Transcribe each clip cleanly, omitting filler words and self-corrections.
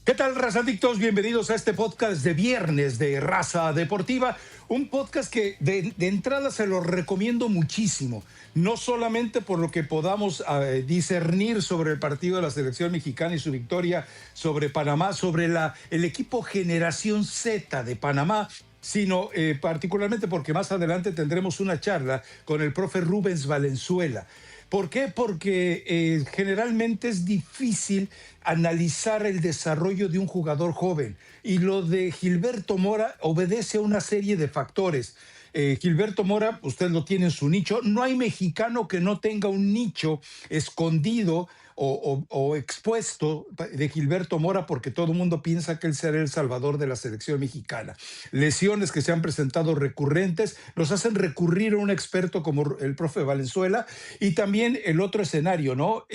¿Qué tal, razadictos? Bienvenidos a este podcast de viernes de Raza Deportiva. Un podcast que de entrada se lo recomiendo muchísimo. No solamente por lo que podamos discernir sobre el partido de la selección mexicana y su victoria sobre Panamá, sobre el equipo Generación Z de Panamá, sino particularmente porque más adelante tendremos una charla con el profe Rubens Valenzuela. ¿Por qué? Porque generalmente es difícil analizar el desarrollo de un jugador joven y lo de Gilberto Mora obedece a una serie de factores. Gilberto Mora, usted lo tiene en su nicho. No hay mexicano que no tenga un nicho escondido o expuesto de Gilberto Mora porque todo el mundo piensa que él será el salvador de la selección mexicana. Lesiones que se han presentado recurrentes nos hacen recurrir a un experto como el profe Valenzuela y también el otro escenario, ¿no?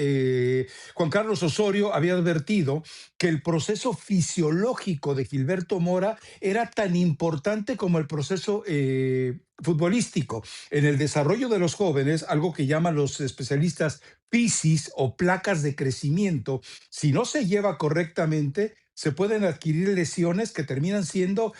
Juan Carlos Osorio había advertido que el proceso fisiológico de Gilberto Mora era tan importante como el proceso futbolístico. En el desarrollo de los jóvenes, algo que llaman los especialistas PISIS o placas de crecimiento, si no se lleva correctamente, se pueden adquirir lesiones que terminan siendo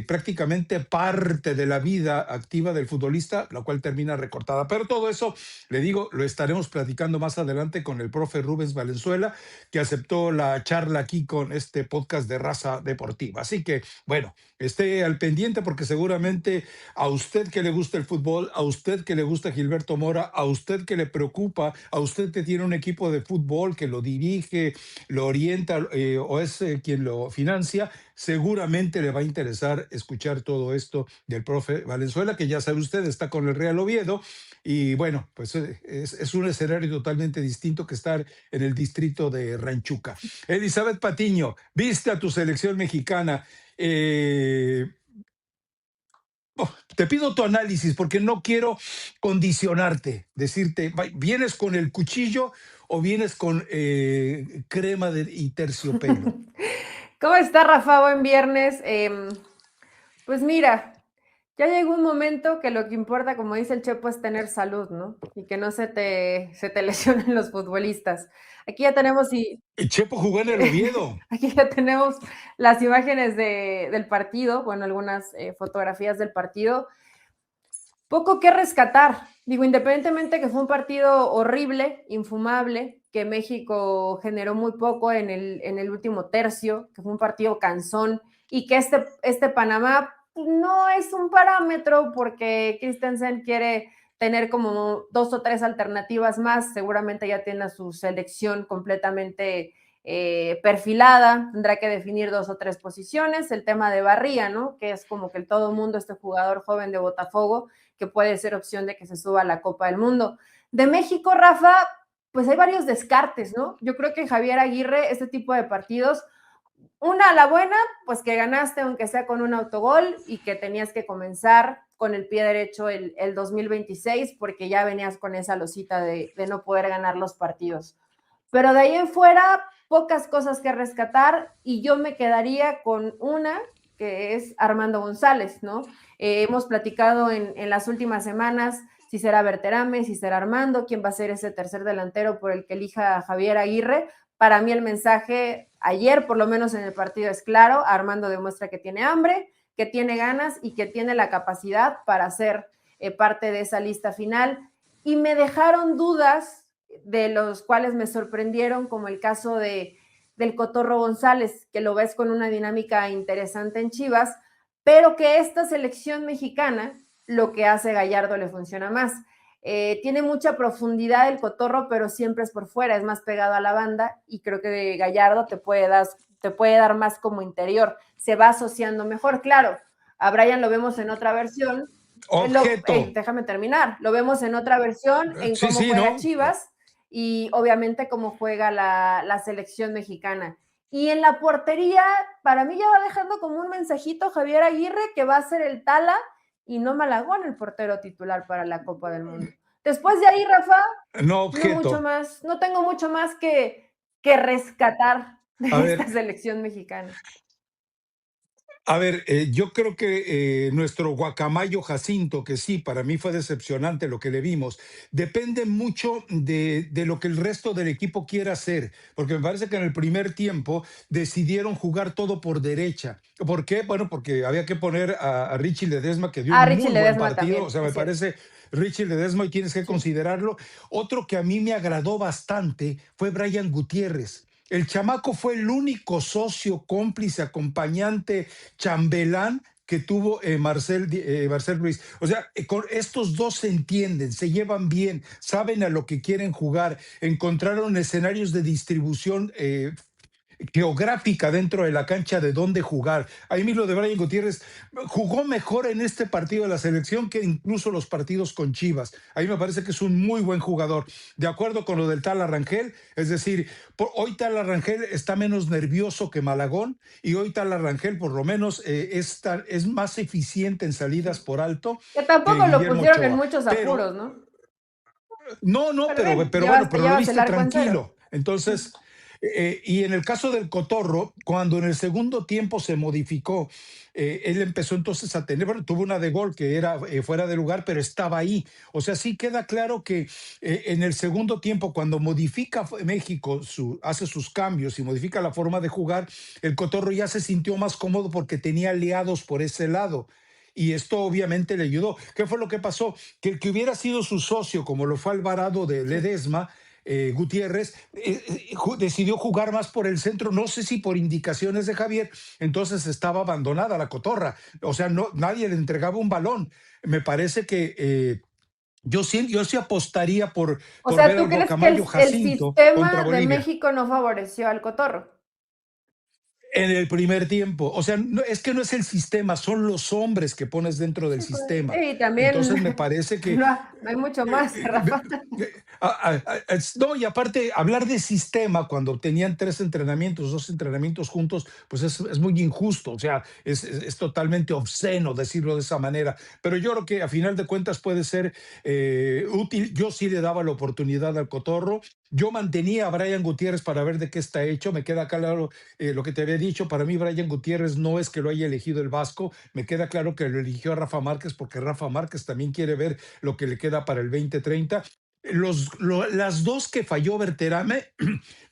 prácticamente parte de la vida activa del futbolista, la cual termina recortada. Pero todo eso, le digo, lo estaremos platicando más adelante con el profe Rubens Valenzuela, que aceptó la charla aquí con este podcast de Raza Deportiva. Así que, bueno, esté al pendiente porque seguramente a usted que le gusta el fútbol, a usted que le gusta Gilberto Mora, a usted que le preocupa, a usted que tiene un equipo de fútbol que lo dirige, lo orienta o es quien lo financia, seguramente le va a interesar escuchar todo esto del profe Valenzuela, que ya sabe usted, está con el Real Oviedo. Y bueno, pues es un escenario totalmente distinto que estar en el distrito de Ranchuca. Elizabeth Patiño, viste a tu selección mexicana. Te pido tu análisis porque no quiero condicionarte, decirte, ¿vienes con el cuchillo o vienes con crema y terciopelo? ¿Cómo está, Rafa? Buen viernes. Pues mira, ya llegó un momento que lo que importa, como dice el Chepo, es tener salud, ¿no? Y que no se te lesionen los futbolistas. Aquí ya tenemos El Chepo jugó en el Oviedo. aquí ya tenemos las imágenes del partido, bueno, algunas fotografías del partido. Poco que rescatar. Digo, independientemente que fue un partido horrible, infumable, que México generó muy poco en el último tercio, que fue un partido cansón y que este Panamá no es un parámetro porque Christensen quiere tener como 2 o 3 alternativas más, seguramente ya tiene a su selección completamente perfilada, tendrá que definir 2 o 3 posiciones, el tema de Barría, ¿no? Que es como que todo el mundo, este jugador joven de Botafogo, que puede ser opción de que se suba a la Copa del Mundo. De México, Rafa, pues hay varios descartes, ¿no? Yo creo que Javier Aguirre, este tipo de partidos, una a la buena, pues que ganaste aunque sea con un autogol y que tenías que comenzar con el pie derecho el 2026 porque ya venías con esa losita de no poder ganar los partidos. Pero de ahí en fuera, pocas cosas que rescatar y yo me quedaría con una que es Armando González, ¿no? Hemos platicado en las últimas semanas si será Berterame, si será Armando, quién va a ser ese tercer delantero por el que elija Javier Aguirre. Para mí el mensaje ayer, por lo menos en el partido, es claro. Armando demuestra que tiene hambre, que tiene ganas y que tiene la capacidad para ser parte de esa lista final. Y me dejaron dudas de los cuales me sorprendieron, como el caso del Cotorro González, que lo ves con una dinámica interesante en Chivas, pero que esta selección mexicana, lo que hace Gallardo le funciona más. Tiene mucha profundidad el Cotorro, pero siempre es por fuera, es más pegado a la banda y creo que Gallardo te puede dar más como interior, se va asociando mejor. Claro, a Brian lo vemos en otra versión, Objeto. déjame terminar, lo vemos en otra versión en Sí, cómo sí, juega ¿no? Chivas y obviamente cómo juega la selección mexicana. Y en la portería, para mí ya va dejando como un mensajito Javier Aguirre que va a ser el Tala y no Malagón el portero titular para la Copa del Mundo. Después de ahí, Rafa, No no mucho objeto. más, no tengo mucho más que rescatar A de esta ver, selección mexicana. A ver, yo creo que nuestro guacamayo Jacinto, que sí, para mí fue decepcionante lo que le vimos, depende mucho de lo que el resto del equipo quiera hacer, porque me parece que en el primer tiempo decidieron jugar todo por derecha. ¿Por qué? Bueno, porque había que poner a Richie Ledesma, que dio A un Richie muy buen Ledesma partido, o también, sea, me es cierto. parece Richie Ledesma y tienes que Sí. considerarlo. Otro que a mí me agradó bastante fue Brian Gutiérrez. El chamaco fue el único socio, cómplice, acompañante, chambelán que tuvo Marcel Ruiz. O sea, con estos dos se entienden, se llevan bien, saben a lo que quieren jugar, encontraron escenarios de distribución geográfica dentro de la cancha de dónde jugar. Ahí mismo de Brian Gutiérrez jugó mejor en este partido de la selección que incluso los partidos con Chivas. Ahí me parece que es un muy buen jugador. De acuerdo con lo del tal Arrangel, es decir, hoy tal Arrangel está menos nervioso que Malagón y hoy tal Arrangel por lo menos es más eficiente en salidas por alto Que que tampoco lo Guillermo pusieron en Ochoa. muchos Pero apuros, ¿no? no, Pero bien, pero bueno, pero lo llevas el viste arco en cero. tranquilo. Entonces, y en el caso del Cotorro, cuando en el segundo tiempo se modificó, él empezó entonces a tener, bueno, tuvo una de gol que era fuera de lugar, pero estaba ahí. O sea, sí queda claro que en el segundo tiempo, cuando modifica México, hace sus cambios y modifica la forma de jugar, el Cotorro ya se sintió más cómodo porque tenía aliados por ese lado. Y esto obviamente le ayudó. ¿Qué fue lo que pasó? Que el que hubiera sido su socio, como lo fue Alvarado de Sí. Ledesma, Gutiérrez, decidió jugar más por el centro, no sé si por indicaciones de Javier, entonces estaba abandonada la cotorra, o sea, no, nadie le entregaba un balón. Me parece que yo sí apostaría O por sea, ver ¿tú al crees que Guacamayo el Jacinto contra sistema de Bolivia. México no favoreció al Cotorro? En el primer tiempo, o sea, es que no es el sistema, son los hombres que pones dentro del Sí, pues, sistema. y también Entonces me parece que que no hay mucho más, Rafa. no, y aparte, hablar de sistema cuando tenían tres entrenamientos, dos entrenamientos juntos, pues es muy injusto, o sea, es totalmente obsceno decirlo de esa manera, pero yo creo que a final de cuentas puede ser útil. Yo sí le daba la oportunidad al Cotorro, yo mantenía a Brian Gutiérrez para ver de qué está hecho, me queda claro lo que te había dicho, para mí Brian Gutiérrez no es que lo haya elegido el Vasco, me queda claro que lo eligió a Rafa Márquez porque Rafa Márquez también quiere ver lo que le queda para el 2030. Las dos que falló Berterame,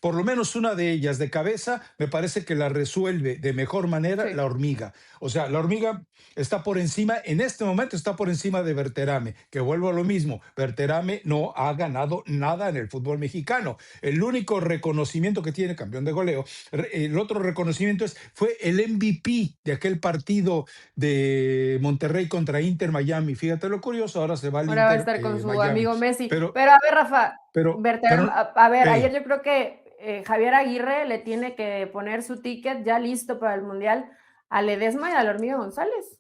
por lo menos una de ellas de cabeza, me parece que la resuelve de mejor manera Sí. la hormiga. O sea, la hormiga está por encima, en este momento está por encima de Berterame, que vuelvo a lo mismo, Berterame no ha ganado nada en el fútbol mexicano. El único reconocimiento que tiene, campeón de goleo, el otro reconocimiento fue el MVP de aquel partido de Monterrey contra Inter Miami. Fíjate lo curioso, ahora se va al Ahora va a Inter estar con su Miami. amigo Messi. Pero, Pero a ver, Rafa, pero, A ver, ayer hey, yo creo que Javier Aguirre le tiene que poner su ticket ya listo para el Mundial a Ledesma y a la Hormiga González.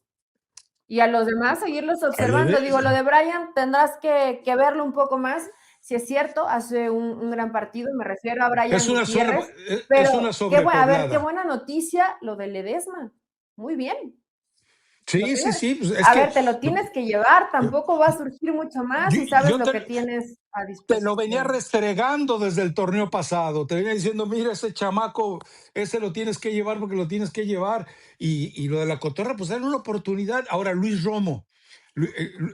Y a los demás seguirlos observando. Digo, lo de Brian tendrás que verlo un poco más. Si es cierto, hace un gran partido, me refiero a Brian Gutiérrez, es pero una a ver, qué sobrepoblada. buena noticia lo de Ledesma. Muy bien. Lo Sí, sí, tienes, sí, pues es a que ver, te lo tienes que llevar, tampoco va a surgir mucho más yo, si sabes yo lo te, que tienes a te lo venía disposición. restregando desde el torneo pasado. Te venía diciendo, mira, ese chamaco, ese lo tienes que llevar porque lo tienes que llevar. Y lo de la cotorra, pues era una oportunidad. Ahora, Luis Romo.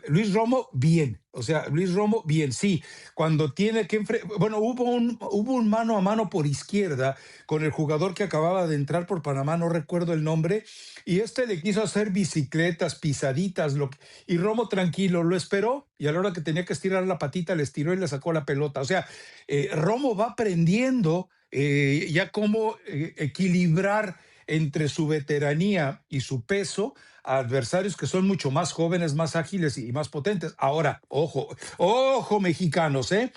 Luis Romo, bien. O sea, Luis Romo, bien, sí. Cuando tiene que bueno, hubo un mano a mano por izquierda con el jugador que acababa de entrar por Panamá, no recuerdo el nombre, y este le quiso hacer bicicletas, pisaditas, y Romo tranquilo, lo esperó y a la hora que tenía que estirar la patita le estiró y le sacó la pelota. O sea, Romo va aprendiendo ya cómo equilibrar entre su veteranía y su peso a adversarios que son mucho más jóvenes, más ágiles y más potentes. Ahora, ojo, ojo mexicanos, ¿eh?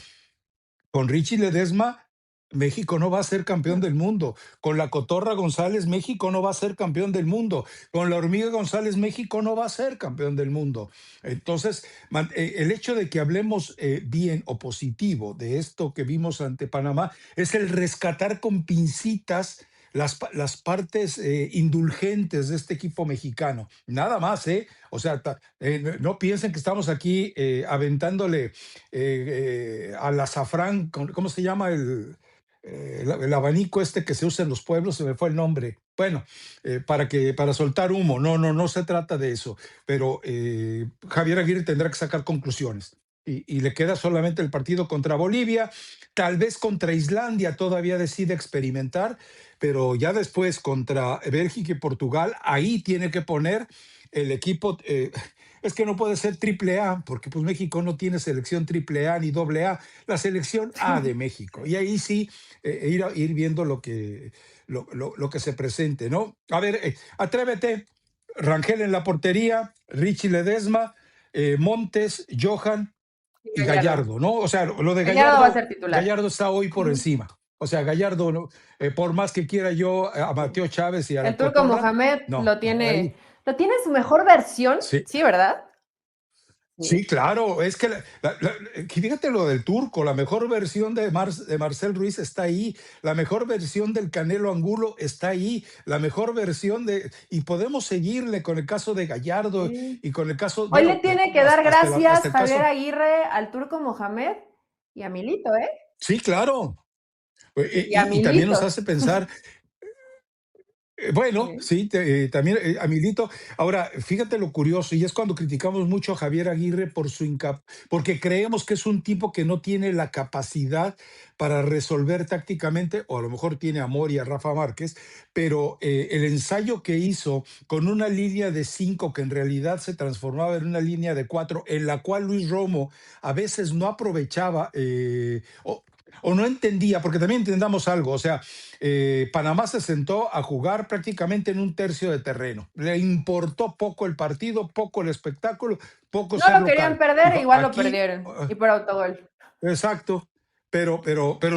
Con Richie Ledesma, México no va a ser campeón del mundo. Con la Cotorra González, México no va a ser campeón del mundo. Con la Hormiga González, México no va a ser campeón del mundo. Entonces, el hecho de que hablemos bien o positivo de esto que vimos ante Panamá es el rescatar con pincitas las partes indulgentes de este equipo mexicano. Nada más, ¿eh? O sea, no piensen que estamos aquí aventándole al azafrán, ¿cómo se llama el abanico este que se usa en los pueblos, se me fue el nombre. Bueno, para soltar humo. No, no, no se trata de eso. Pero Javier Aguirre tendrá que sacar conclusiones. Y le queda solamente el partido contra Bolivia, tal vez contra Islandia todavía decide experimentar, pero ya después contra Bélgica y Portugal, ahí tiene que poner el equipo. Es que no puede ser triple A, porque pues México no tiene selección triple A ni doble A, la selección A de México. Y ahí sí ir viendo lo que se presente, ¿no? A ver, atrévete. Rangel en la portería, Richie Ledesma, Montes, Johan Y y Gallardo. Gallardo, ¿no? O sea, lo de Gallardo va a Gallardo, ser titular. Gallardo está hoy por Ujú. encima. O sea, Gallardo, ¿no? Por más que quiera yo a Sí. Mateo Chávez y a la El Turco Cotorra, Mohamed no, no, ahí lo tiene en su mejor versión, sí. sí, ¿verdad? Sí, Sí. claro, es que, que fíjate lo del Turco, la mejor versión de Marcel Ruiz está ahí, la mejor versión del Canelo Angulo está ahí, la mejor versión y podemos seguirle con el caso de Gallardo Sí. y con el caso, Hoy le bueno, tiene que dar hasta gracias el Javier caso, Aguirre al Turco Mohamed y a Milito, ¿eh? sí, claro, Y a y también nos Milito. hace pensar. Bueno, Sí. sí, también, Amilito. Ahora, fíjate lo curioso, y es cuando criticamos mucho a Javier Aguirre porque creemos que es un tipo que no tiene la capacidad para resolver tácticamente, o a lo mejor tiene a Mori y a Rafa Márquez, pero el ensayo que hizo con una línea de 5 que en realidad se transformaba en una línea de 4, en la cual Luis Romo a veces no aprovechaba o no entendía, porque también entendamos algo, o sea, Panamá se sentó a jugar prácticamente en un tercio de terreno. Le importó poco el partido, poco el espectáculo, poco No ser lo querían local. perder, e Dijo, igual lo aquí, perdieron. Y por autogol. exacto, pero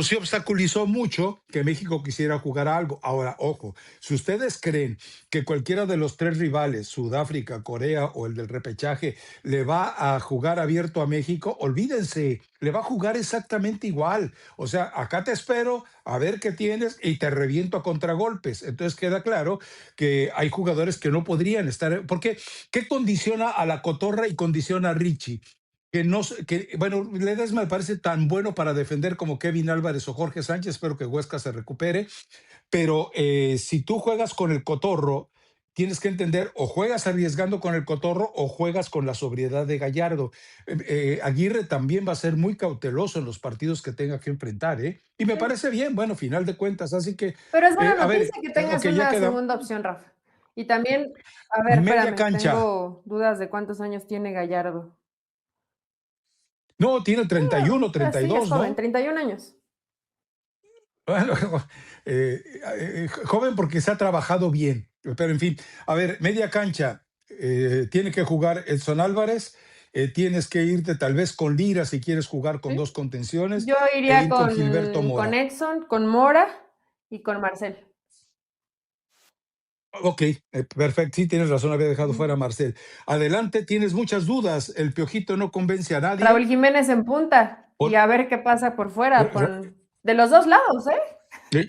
sí obstaculizó mucho que México quisiera jugar a algo. Ahora, ojo, si ustedes creen que cualquiera de los tres rivales, Sudáfrica, Corea o el del repechaje, le va a jugar abierto a México, olvídense, le va a jugar exactamente igual. O sea, acá te espero a ver qué tienes y te reviento a contragolpes. Entonces queda claro que hay jugadores que no podrían estar, porque ¿qué condiciona a la Cotorra y condiciona a Richie? Que no, bueno, Ledesma me parece tan bueno para defender como Kevin Álvarez o Jorge Sánchez, espero que Huesca se recupere, pero si tú juegas con el cotorro, tienes que entender, o juegas arriesgando con el cotorro o juegas con la sobriedad de Gallardo. Aguirre también va a ser muy cauteloso en los partidos que tenga que enfrentar, ¿eh? Y me Sí. parece bien, bueno, final de cuentas, así que, Pero es buena a ver, noticia que tengas ok, ya una queda segunda opción, Rafa. Y también, a ver, media espérame, cancha. tengo dudas de cuántos años tiene Gallardo. No, tiene 31, Sí, es 32, joven, ¿no? 31 años. Bueno, joven porque se ha trabajado bien, pero en fin, a ver, media cancha, tiene que jugar Edson Álvarez, tienes que irte tal vez con Lira si quieres jugar con ¿Sí? dos contenciones Yo e iría ir con Gilberto con Mora. Edson, con Mora y con Marcel. Ok, perfecto, sí, tienes razón, había dejado Ujú. fuera a Marcel. Adelante, tienes muchas dudas, el Piojito no convence a Raúl nadie. Jiménez en punta y Por- a ver qué pasa por fuera, Ra- de los dos lados, ¿eh?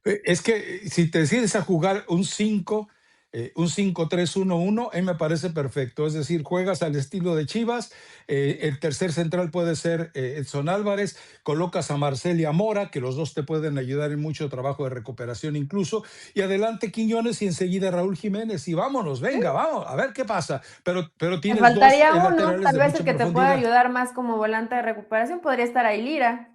eh, es que si te decides a jugar un 5-3-1-1, a mí me parece perfecto. Es decir, juegas al estilo de Chivas, el tercer central puede ser Edson Álvarez, colocas a Marcel y a Mora, que los dos te pueden ayudar en mucho trabajo de recuperación incluso, y adelante Quiñones y enseguida Raúl Jiménez, y vámonos, Sí. venga, vamos, a ver qué pasa. Pero Te tienes dos faltaría uno, laterales tal de vez el mucha que te pueda profundidad. ayudar más como volante de recuperación podría estar ahí Lira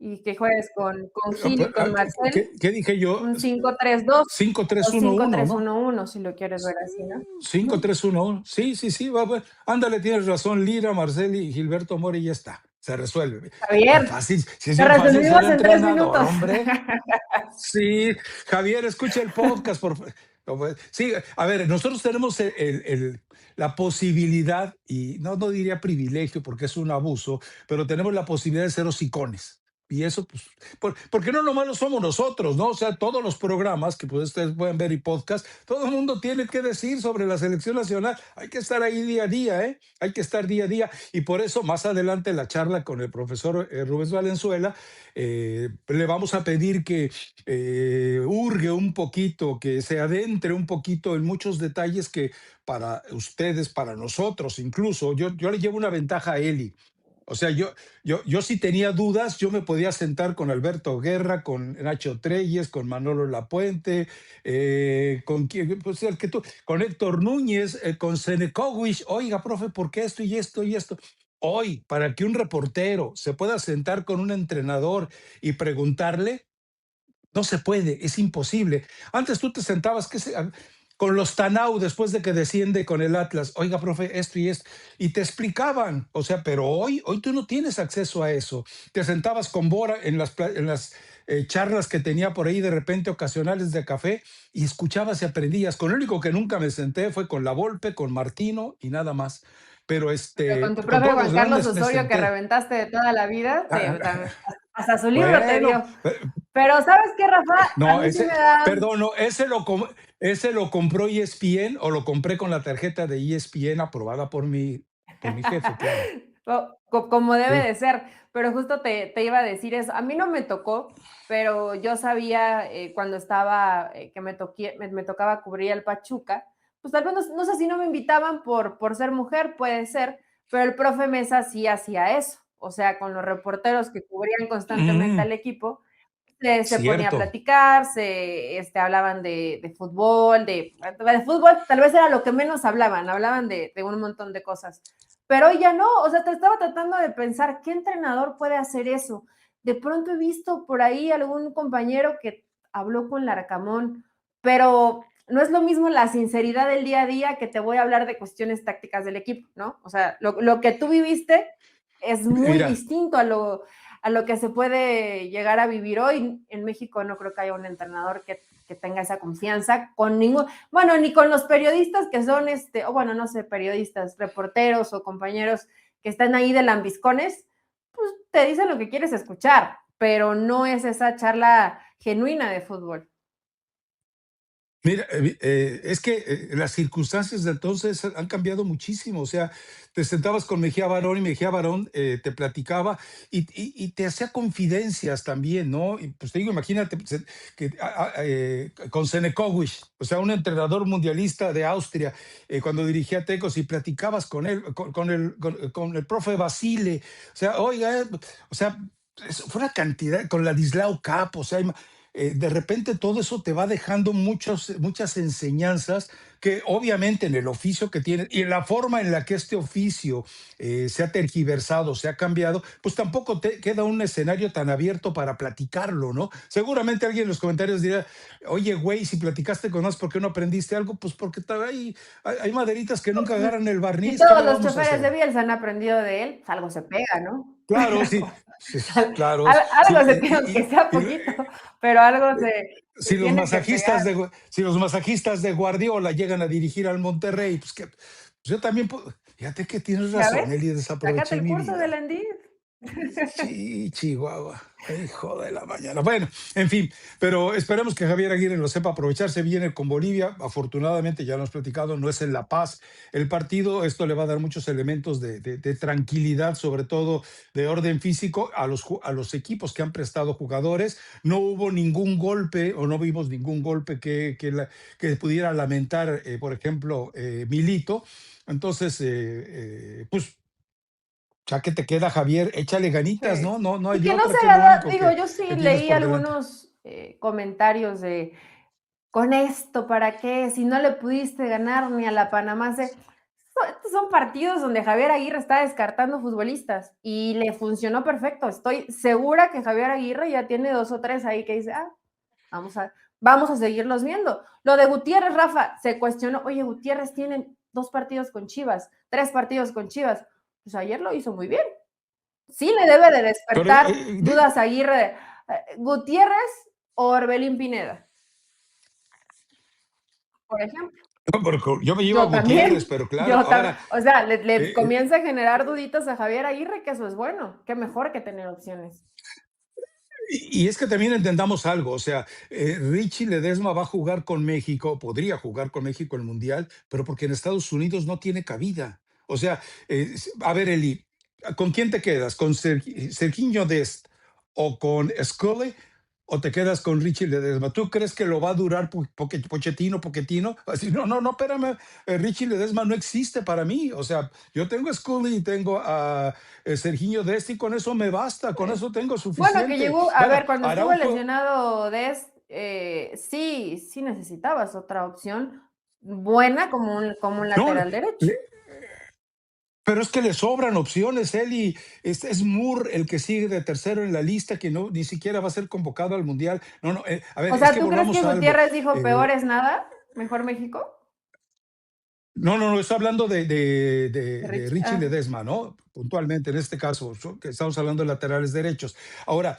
y que juegues con Gil y con Marcel, ¿Qué dije yo? un 5-3-2 cinco o tres uno cinco uno tres ¿no? uno uno si lo quieres ver así, ¿no? Cinco Ujú. tres uno 1. Sí, sí, sí. Ándale, tienes razón. Lira, Marceli y Gilberto Mori, ya está. Se resuelve. Javier, Tan fácil. Si es lo bien fácil ser resolvimos en 3 entrenador, minutos. hombre. Sí, Javier, escucha el podcast. Sí, a ver, nosotros tenemos la posibilidad, y no diría privilegio porque es un abuso, pero tenemos la posibilidad de ser hocicones. Y eso, pues, porque no nomás lo somos nosotros, ¿no? O sea, todos los programas que pues, ustedes pueden ver y podcast, todo el mundo tiene que decir sobre la selección nacional. Hay que estar ahí día a día, ¿eh? Hay que estar día a día. Y por eso, más adelante, la charla con el profesor Rubens Valenzuela, le vamos a pedir que hurgue un poquito, que se adentre un poquito en muchos detalles que para ustedes, para nosotros incluso, yo le llevo una ventaja a Eli. O sea, yo sí tenía dudas, yo me podía sentar con Alberto Guerra, con Nacho Treyes, con Manolo Lapuente, con quién, pues el que tú, con Héctor Núñez, con Senekowicz. Oiga, profe, ¿por qué esto y esto y esto? Hoy, para que un reportero se pueda sentar con un entrenador y preguntarle, no se puede, es imposible. Antes tú te sentabas con los Tanau después de que desciende con el Atlas. Oiga, profe, esto y esto. Y te explicaban. O sea, pero hoy tú no tienes acceso a eso. Te sentabas con Bora en las charlas que tenía por ahí de repente ocasionales de café y escuchabas y aprendías. Con el único que nunca me senté fue con La Volpe, con Martino y nada más. Pero Pero con tu con profe todos Juan los Carlos grandes me Osorio que senté. reventaste de toda la vida, Ah, hasta su libro te bueno, dio. Pero ¿sabes qué, Rafa? A no, mí sí me da, perdón, no, ese lo compró ESPN o lo compré con la tarjeta de ESPN aprobada por mi jefe, claro. como debe Sí. de ser, pero justo te iba a decir eso. A mí no me tocó, pero yo sabía cuando estaba, que me tocaba cubrir el Pachuca, pues tal vez no sé si no me invitaban por ser mujer, puede ser, pero el profe Mesa sí hacía eso. O sea, con los reporteros que cubrían constantemente Mm, al equipo, se ponía a cierto. platicar, hablaban de fútbol, tal vez era lo que menos hablaban de un montón de cosas, pero hoy ya no, o sea, te estaba tratando de pensar, ¿qué entrenador puede hacer eso? De pronto he visto por ahí algún compañero que habló con Larcamón, pero no es lo mismo la sinceridad del día a día que te voy a hablar de cuestiones tácticas del equipo, ¿no? O sea, lo que tú viviste es muy Mira, distinto a lo que se puede llegar a vivir hoy. En México no creo que haya un entrenador que tenga esa confianza con ningún, bueno, ni con los periodistas que son, o bueno, no sé, periodistas, reporteros o compañeros que están ahí de lambiscones, pues te dicen lo que quieres escuchar, pero no es esa charla genuina de fútbol. mira, es que las circunstancias de entonces han cambiado muchísimo. O sea, te sentabas con Mejía Barón y Mejía Barón te platicaba y te hacía confidencias también, ¿no? Y pues te digo, imagínate pues, con Senekowicz, o sea, un entrenador mundialista de Austria, cuando dirigía a Tecos y platicabas con él, con el profe Basile. O sea, oiga, o sea, fue una cantidad, con Ladislao Cap, o sea, de repente todo eso te va dejando muchas enseñanzas que obviamente en el oficio que tienes y en la forma en la que este oficio se ha tergiversado, se ha cambiado, pues tampoco te queda un escenario tan abierto para platicarlo, ¿no? Seguramente alguien en los comentarios dirá, oye, güey, si platicaste con más, ¿por qué no aprendiste algo? Pues porque hay maderitas que nunca agarran el Si barniz, ¿qué todos le los vamos a choferes de hacer? Bielsa han aprendido de él, pues algo se pega, ¿no? Claro, sí, sí, claro, sí, Algo se pega, aunque sea poquito, pero algo se si los tiene que pegar. masajistas si los masajistas de Guardiola llegan a dirigir al Monterrey, pues yo también fíjate que tienes ¿Ya razón, ves? Eli, Sácate desaproveché el mi curso de vida. la Endiv. Sí, Chihuahua. Hijo de la mañana. Bueno, en fin, pero esperemos que Javier Aguirre lo sepa aprovechar. Se viene con Bolivia. Afortunadamente, ya lo hemos platicado, no es en La Paz el partido. Esto le va a dar muchos elementos de tranquilidad, sobre todo de orden físico, a los equipos que han prestado jugadores. No hubo ningún golpe o no vimos ningún golpe que pudiera lamentar, por ejemplo, Milito. Entonces, pues ya que te queda, Javier, échale ganitas, Sí. ¿no? No, no Y hay que no otra, se que es lo haga, único digo, que, yo sí que tienes leí por delante. algunos comentarios de, con esto, ¿para qué? Si no le pudiste ganar ni a la Panamá. Estos son partidos donde Javier Aguirre está descartando futbolistas y le funcionó perfecto. Estoy segura que Javier Aguirre ya tiene 2 o 3 ahí que dice, vamos a seguirlos viendo. Lo de Gutiérrez, Rafa, se cuestionó, oye, Gutiérrez tiene 2 partidos con Chivas, 3 partidos con Chivas. Pues ayer lo hizo muy bien. Sí le debe de Pero despertar dudas a Aguirre. Gutiérrez o Orbelín Pineda, por ejemplo. no, porque yo me llevo a Yo Gutiérrez, también, pero claro, ahora, o sea, le eh, comienza a generar duditas a Javier Aguirre, que eso es bueno, qué mejor que tener opciones. y es que también entendamos algo, o sea, Richie Ledesma va a jugar con México, podría jugar con México en el Mundial, pero porque en Estados Unidos no tiene cabida. O sea, a ver, Eli, ¿con quién te quedas? ¿Con Serginho Dest o con Scully? o te quedas con Richie Ledesma? ¿Tú crees que lo va a durar Pochettino? Así, no, espérame, Richie Ledesma no existe para mí. O sea, yo tengo a Scully y tengo a Serginho Dest y con eso me basta, con eso tengo Bueno, que suficiente. llegó, a Bueno, ver, cuando estuvo Araujo, lesionado Dest, sí necesitabas otra opción buena como un no, lateral derecho. pero es que le sobran opciones. Él y es Moore el que sigue de tercero en la lista, que no ni siquiera va a ser convocado al Mundial. No, a ver, O es sea, que ¿tú crees que volvamos a algo. Gutiérrez dijo peor Eh, es nada? ¿Mejor México? no, estoy hablando De de Richie. Richie Ah, Ledesma, ¿no? Puntualmente, en este caso, que estamos hablando de laterales derechos. Ahora,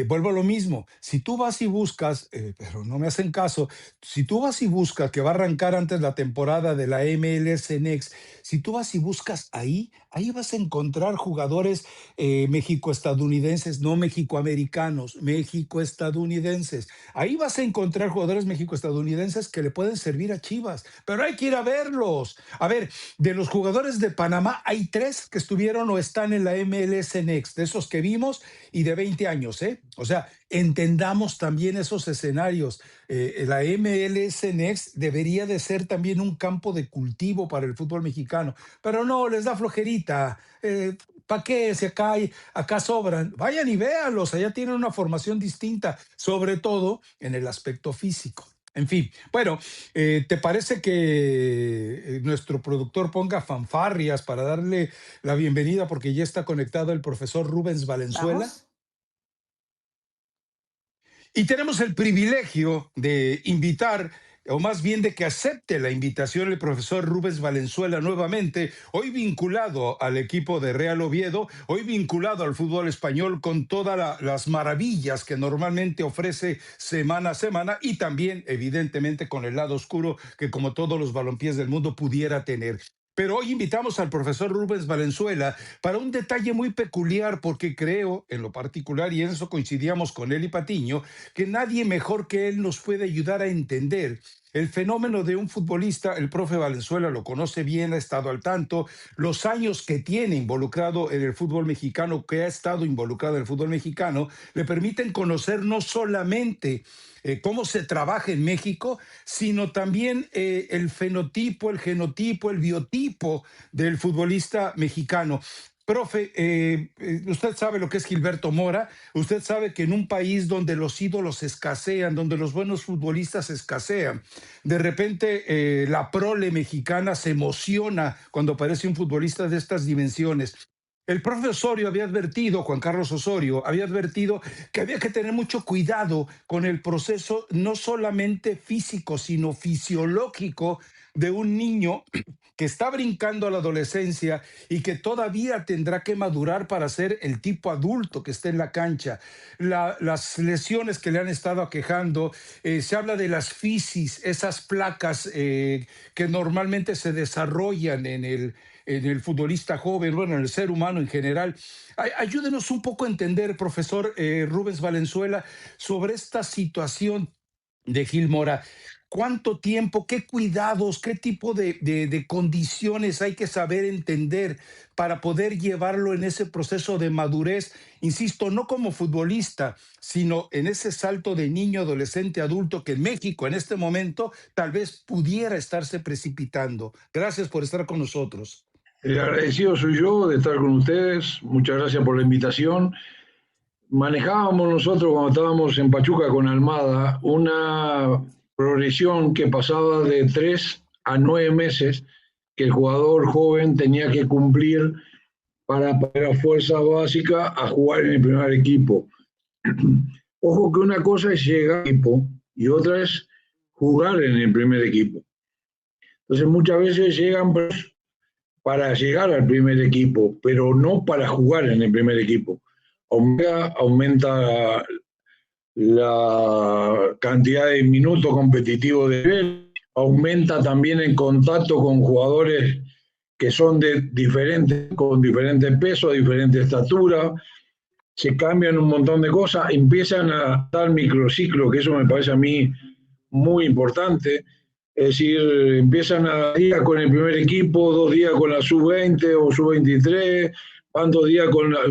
vuelvo a lo mismo. Si tú vas y buscas, pero no me hacen caso, si tú vas y buscas, que va a arrancar antes la temporada de la MLS Next, si tú vas y buscas ahí vas a encontrar jugadores mexico-estadounidenses, no mexicoamericanos, mexico-estadounidenses. Ahí vas a encontrar jugadores mexico-estadounidenses que le pueden servir a Chivas, pero hay que ir a verlos. A ver, de los jugadores de Panamá, hay 3 que estuvieron o están en la MLS Next, de esos que vimos y de 20 años, ¿eh? O sea, entendamos también esos escenarios. La MLS Next debería de ser también un campo de cultivo para el fútbol mexicano, pero no, les da flojerita. ¿Para qué? Si acá sobran. Vayan y véanlos, allá tienen una formación distinta, sobre todo en el aspecto físico. En fin, bueno, ¿te parece que nuestro productor ponga fanfarrias para darle la bienvenida porque ya está conectado el profesor Rubens Valenzuela? vamos. Y tenemos el privilegio de invitar, o más bien de que acepte la invitación el profesor Rubens Valenzuela nuevamente, hoy vinculado al equipo de Real Oviedo, hoy vinculado al fútbol español con todas las maravillas que normalmente ofrece semana a semana y también, evidentemente, con el lado oscuro que, como todos los balompiés del mundo, pudiera tener. Pero hoy invitamos al profesor Rubens Valenzuela para un detalle muy peculiar, porque creo, en lo particular, y en eso coincidíamos con él y Patiño, que nadie mejor que él nos puede ayudar a entender el fenómeno de un futbolista. El profe Valenzuela lo conoce bien, ha estado al tanto, los años que tiene involucrado en el fútbol mexicano, que ha estado involucrado en el fútbol mexicano, le permiten conocer no solamente cómo se trabaja en México, sino también el fenotipo, el genotipo, el biotipo del futbolista mexicano. Profe, usted sabe lo que es Gilberto Mora, usted sabe que en un país donde los ídolos escasean, donde los buenos futbolistas escasean, de repente la prole mexicana se emociona cuando aparece un futbolista de estas dimensiones. El profe Osorio había advertido, Juan Carlos Osorio, había advertido que había que tener mucho cuidado con el proceso no solamente físico, sino fisiológico de un niño que está brincando a la adolescencia y que todavía tendrá que madurar para ser el tipo adulto que esté en la cancha. Las lesiones que le han estado aquejando, se habla de las fisis, esas placas que normalmente se desarrollan en el futbolista joven, bueno, en el ser humano en general. Ayúdenos un poco a entender, profesor Rubens Valenzuela, sobre esta situación de Gil Mora. ¿Cuánto tiempo, qué cuidados, qué tipo de condiciones hay que saber entender para poder llevarlo en ese proceso de madurez? Insisto, no como futbolista, sino en ese salto de niño, adolescente, adulto que en México en este momento tal vez pudiera estarse precipitando. Gracias por estar con nosotros. El agradecido soy yo de estar con ustedes. Muchas gracias por la invitación. Manejábamos nosotros cuando estábamos en Pachuca con Almada una progresión que pasaba de 3 a 9 meses que el jugador joven tenía que cumplir para a fuerza básica a jugar en el primer equipo. Ojo que una cosa es llegar al equipo y otra es jugar en el primer equipo. Entonces muchas veces llegan para llegar al primer equipo, pero no para jugar en el primer equipo. Aumenta la cantidad de minutos competitivos de nivel, aumenta también el contacto con jugadores que son con diferentes pesos, diferente estatura, se cambian un montón de cosas, empiezan a dar microciclos, que eso me parece a mí muy importante. Es decir, empiezan a días con el primer equipo, 2 días con la sub-20 o sub-23, van 2 días con la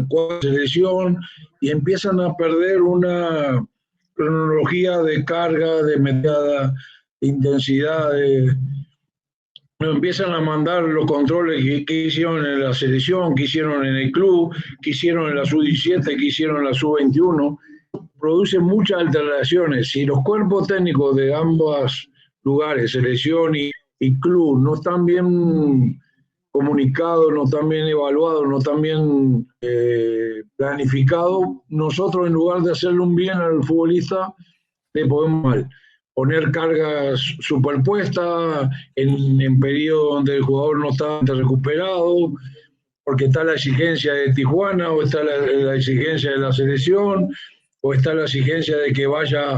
selección y empiezan a perder una cronología de carga, de mediada, de intensidad, nos empiezan a mandar los controles que hicieron en la selección, que hicieron en el club, que hicieron en la sub-17, que hicieron en la sub-21, produce muchas alteraciones. Si los cuerpos técnicos de ambos lugares, selección y club, no están bien comunicados, no están bien evaluados, no están bien planificados, nosotros en lugar de hacerle un bien al futbolista, le podemos mal. Poner cargas superpuestas en periodos donde el jugador no está recuperado, porque está la exigencia de Tijuana, o está la exigencia de la selección, o está la exigencia de que vaya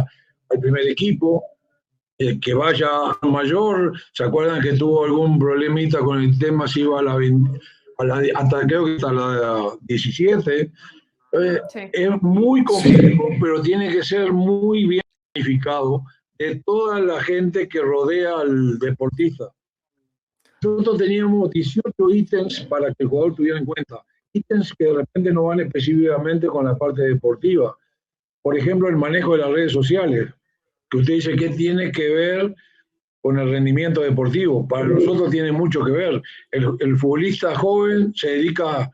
al primer equipo, que vaya a mayor. ¿Se acuerdan que tuvo algún problemita con el tema si iba hasta creo que hasta la 17? Sí. Es muy complejo, pero tiene que ser muy bien planificado de toda la gente que rodea al deportista. Nosotros teníamos 18 ítems para que el jugador tuviera en cuenta. Ítems que de repente no van específicamente con la parte deportiva. Por ejemplo, el manejo de las redes sociales, que usted dice que tiene que ver con el rendimiento deportivo. Para nosotros tiene mucho que ver. El futbolista joven se dedica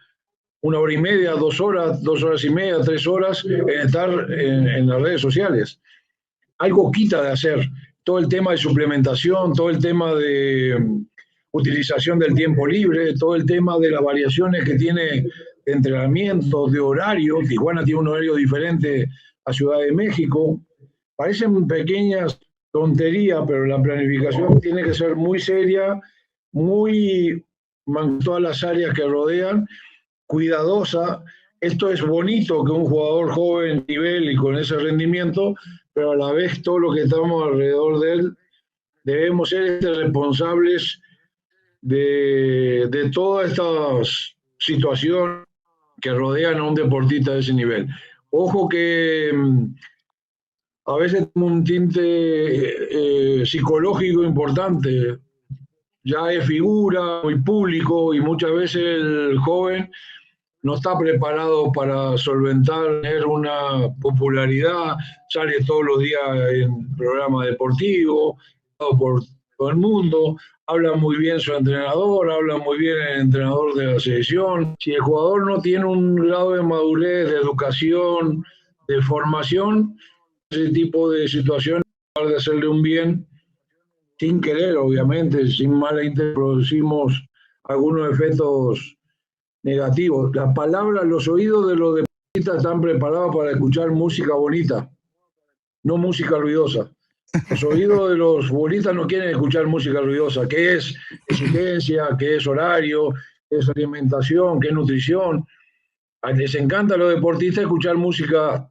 1 hora y media, 2 horas, 2 horas y media, 3 horas en estar en las redes sociales. Algo quita de hacer. Todo el tema de suplementación, todo el tema de utilización del tiempo libre, todo el tema de las variaciones que tiene de entrenamiento, de horario. Tijuana tiene un horario diferente a Ciudad de México. Parecen pequeñas tonterías, pero la planificación tiene que ser muy seria, muy todas las áreas que rodean, cuidadosa. Esto es bonito que un jugador joven nivel y con ese rendimiento, pero a la vez todo lo que estamos alrededor de él debemos ser responsables de todas estas situaciones que rodean a un deportista de ese nivel. Ojo que a veces tiene un tinte psicológico importante. Ya es figura, muy público, y muchas veces el joven no está preparado para solventar, tener una popularidad, sale todos los días en programas deportivos, por todo el mundo, habla muy bien su entrenador, habla muy bien el entrenador de la selección. Si el jugador no tiene un grado de madurez, de educación, de formación, ese tipo de situaciones, en lugar de hacerle un bien, sin querer, obviamente, sin mala intención, producimos algunos efectos negativos. Las palabras, los oídos de los deportistas están preparados para escuchar música bonita, no música ruidosa. Los oídos de los futbolistas no quieren escuchar música ruidosa, que es exigencia, que es horario, que es alimentación, que es nutrición. Les encanta a los deportistas escuchar música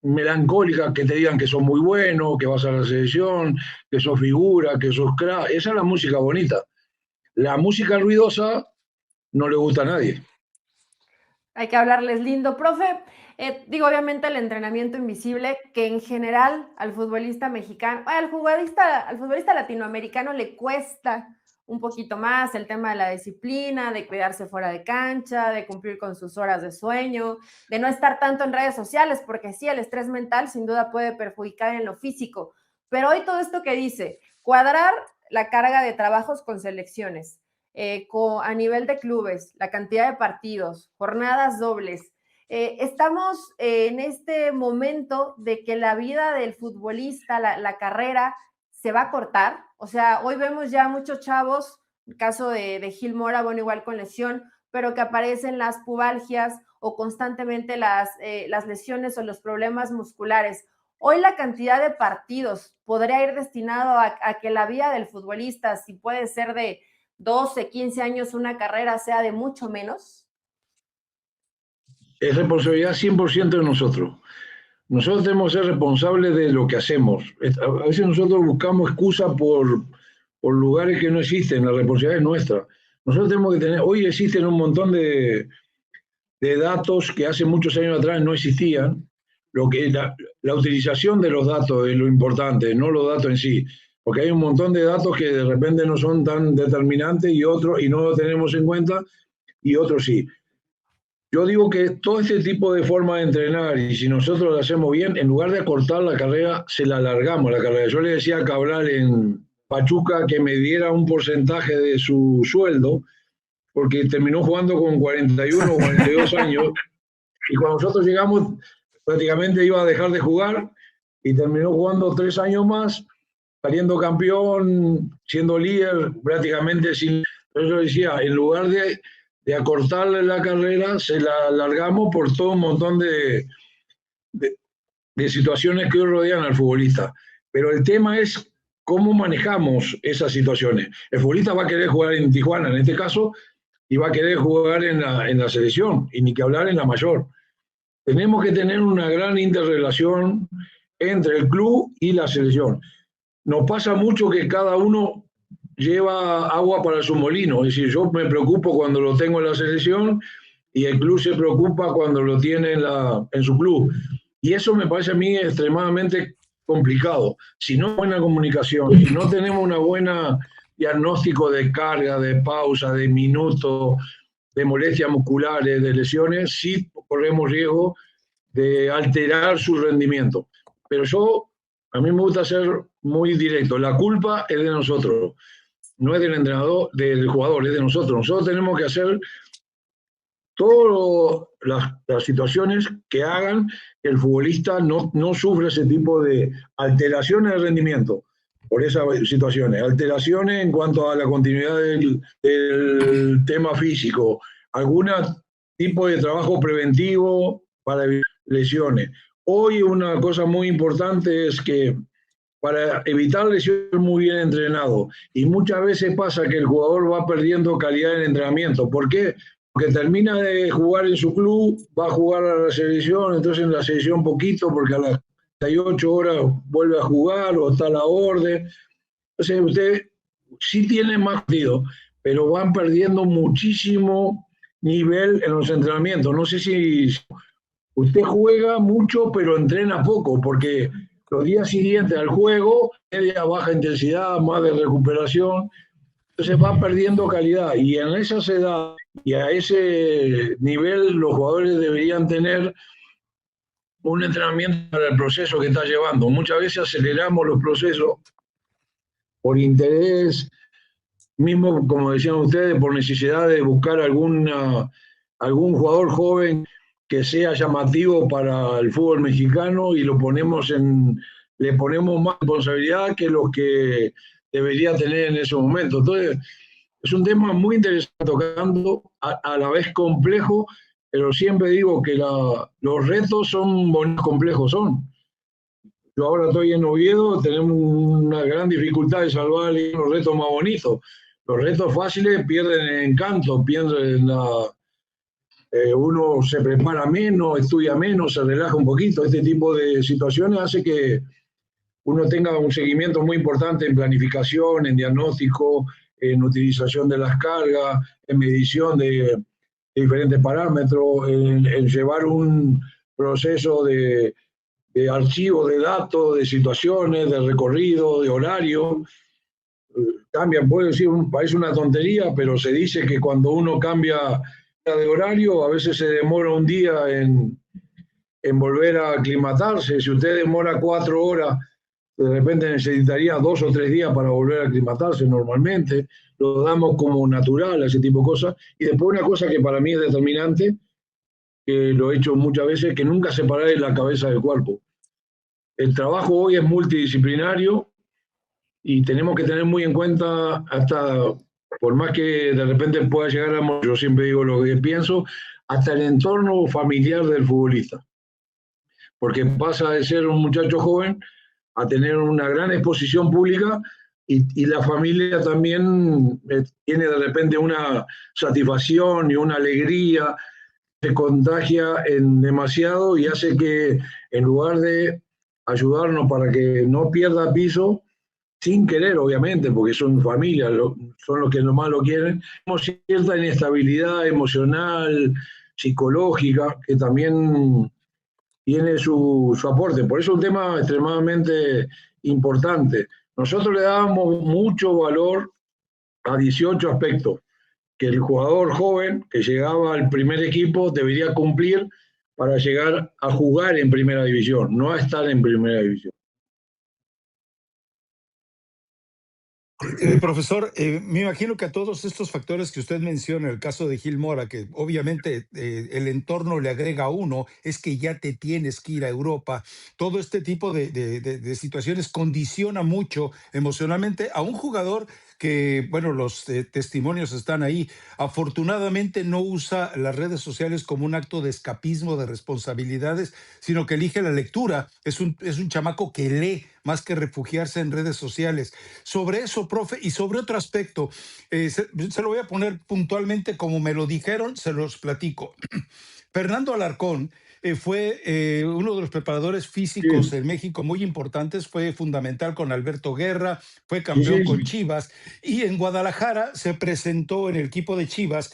melancólica, que te digan que sos muy bueno, que vas a la selección, que sos figura, que sos crack. Esa es la música bonita. La música ruidosa no le gusta a nadie. Hay que hablarles lindo, profe. Obviamente el entrenamiento invisible, que en general al futbolista mexicano, al futbolista latinoamericano le cuesta un poquito más el tema de la disciplina, de cuidarse fuera de cancha, de cumplir con sus horas de sueño, de no estar tanto en redes sociales, porque sí, el estrés mental sin duda puede perjudicar en lo físico. Pero hoy todo esto que dice, cuadrar la carga de trabajos con selecciones, a nivel de clubes, la cantidad de partidos, jornadas dobles. Estamos en este momento de que la vida del futbolista, la carrera, se va a cortar. O sea, hoy vemos ya muchos chavos, el caso de Gil Mora, bueno, igual con lesión, pero que aparecen las pubalgias o constantemente las lesiones o los problemas musculares. Hoy la cantidad de partidos podría ir destinado a que la vida del futbolista, si puede ser de 12, 15 años una carrera, sea de mucho menos. Es responsabilidad 100% de nosotros. Nosotros tenemos que ser responsables de lo que hacemos. A veces nosotros buscamos excusas por lugares que no existen, la responsabilidad es nuestra. Nosotros tenemos que tener, hoy existen un montón de datos que hace muchos años atrás no existían. La utilización de los datos es lo importante, no los datos en sí. Porque hay un montón de datos que de repente no son tan determinantes y no los tenemos en cuenta, y otros sí. Yo digo que todo este tipo de forma de entrenar, y si nosotros lo hacemos bien, en lugar de acortar la carrera, se la alargamos la carrera. Yo le decía a Cabral en Pachuca que me diera un porcentaje de su sueldo, porque terminó jugando con 41 o 42 años, y cuando nosotros llegamos prácticamente iba a dejar de jugar, y terminó jugando 3 años más, saliendo campeón, siendo líder, prácticamente sin... Entonces yo decía, en lugar de acortarle la carrera, se la alargamos por todo un montón de situaciones que hoy rodean al futbolista. Pero el tema es cómo manejamos esas situaciones. El futbolista va a querer jugar en Tijuana, en este caso, y va a querer jugar en la selección, y ni que hablar en la mayor. Tenemos que tener una gran interrelación entre el club y la selección. Nos pasa mucho que cada uno lleva agua para su molino, es decir, yo me preocupo cuando lo tengo en la selección y el club se preocupa cuando lo tiene en su club. Y eso me parece a mí extremadamente complicado. Si no hay buena comunicación, si no tenemos una buena diagnóstico de carga, de pausa, de minutos, de molestias musculares, de lesiones, sí corremos riesgo de alterar su rendimiento. Pero a mí me gusta ser muy directo. La culpa es de nosotros, no es del entrenador, del jugador, es de nosotros. Nosotros tenemos que hacer todas las situaciones que hagan que el futbolista no sufra ese tipo de alteraciones de rendimiento por esas situaciones. Alteraciones en cuanto a la continuidad del tema físico, algún tipo de trabajo preventivo para evitar lesiones. Hoy una cosa muy importante es que para evitar lesiones muy bien entrenado, y muchas veces pasa que el jugador va perdiendo calidad en entrenamiento. ¿Por qué? Porque termina de jugar en su club, va a jugar a la selección, entonces en la selección poquito, porque a las 38 horas vuelve a jugar o está a la orden. Entonces usted sí tiene más partido, pero van perdiendo muchísimo nivel en los entrenamientos. No sé si usted juega mucho, pero entrena poco, porque los días siguientes al juego, media baja intensidad, más de recuperación, entonces va perdiendo calidad. Y en esas edades y a ese nivel los jugadores deberían tener un entrenamiento para el proceso que está llevando. Muchas veces aceleramos los procesos por interés, mismo como decían ustedes, por necesidad de buscar algún jugador joven que sea llamativo para el fútbol mexicano, y le ponemos más responsabilidad que lo que debería tener en ese momento. Entonces, es un tema muy interesante, tocando a la vez complejo, pero siempre digo que los retos son bonitos, complejos son. Yo ahora estoy en Oviedo, tenemos una gran dificultad de salvar los retos más bonitos. Los retos fáciles pierden el encanto, pierden uno se prepara menos, estudia menos, se relaja un poquito. Este tipo de situaciones hace que uno tenga un seguimiento muy importante en planificación, en diagnóstico, en utilización de las cargas, en medición de diferentes parámetros, en llevar un proceso de archivo de datos, de situaciones, de recorrido, de horario. Cambian, puede decir, parece una tontería, pero se dice que cuando uno cambia de horario, a veces se demora un día en volver a aclimatarse. Si usted demora 4 horas, de repente necesitaría 2 o 3 días para volver a aclimatarse normalmente. Lo damos como natural, ese tipo de cosas. Y después una cosa que para mí es determinante, que lo he hecho muchas veces, que nunca separar la cabeza del cuerpo. El trabajo hoy es multidisciplinario y tenemos que tener muy en cuenta, hasta por más que de repente pueda llegar a... Yo siempre digo lo que pienso, hasta el entorno familiar del futbolista. Porque pasa de ser un muchacho joven a tener una gran exposición pública, y la familia también tiene de repente una satisfacción y una alegría, se contagia en demasiado y hace que, en lugar de ayudarnos para que no pierda piso, sin querer obviamente, porque son familia, son los que nomás lo quieren, tenemos cierta inestabilidad emocional, psicológica, que también tiene su aporte. Por eso es un tema extremadamente importante. Nosotros le damos mucho valor a 18 aspectos, que el jugador joven que llegaba al primer equipo debería cumplir para llegar a jugar en primera división, no a estar en primera división. Profesor, me imagino que a todos estos factores que usted menciona, el caso de Gil Mora, que obviamente el entorno le agrega a uno, es que ya te tienes que ir a Europa. Todo este tipo de situaciones condiciona mucho emocionalmente a un jugador que, bueno, los testimonios están ahí. Afortunadamente no usa las redes sociales como un acto de escapismo de responsabilidades, sino que elige la lectura. Es un chamaco que lee más que refugiarse en redes sociales. Sobre eso, profe, y sobre otro aspecto, se lo voy a poner puntualmente como me lo dijeron, se los platico. Fernando Alarcón fue uno de los preparadores físicos Sí, en México muy importantes, fue fundamental con Alberto Guerra, fue sí, campeón con sí. Chivas y en Guadalajara se presentó en el equipo de Chivas,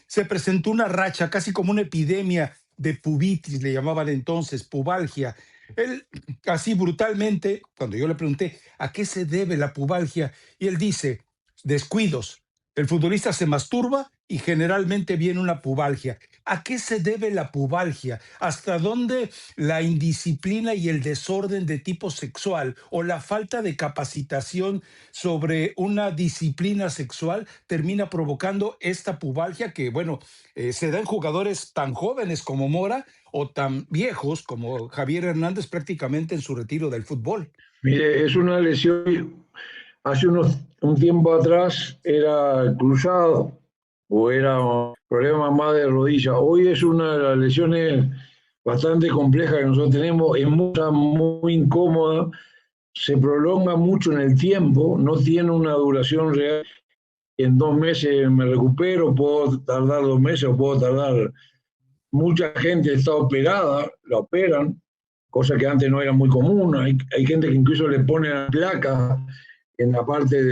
se presentó una racha, casi como una epidemia de pubitis, le llamaban entonces, pubalgia. Él, así brutalmente, cuando yo le pregunté, ¿a qué se debe la pubalgia? Y él dice, descuidos. El futbolista se masturba y generalmente viene una pubalgia. ¿A qué se debe la pubalgia? ¿Hasta dónde la indisciplina y el desorden de tipo sexual o la falta de capacitación sobre una disciplina sexual termina provocando esta pubalgia que, bueno, se da en jugadores tan jóvenes como Mora o tan viejos como Javier Hernández prácticamente en su retiro del fútbol? Mire, es una lesión. Hace un tiempo atrás era cruzado o era un problema más de rodilla. Hoy es una de las lesiones bastante complejas que nosotros tenemos. Es muy incómoda, se prolonga mucho en el tiempo, no tiene una duración real. En 2 meses me recupero, puedo tardar 2 meses o puedo tardar. Mucha gente está operada, la operan, cosa que antes no era muy común. Hay gente que incluso le pone placa en la parte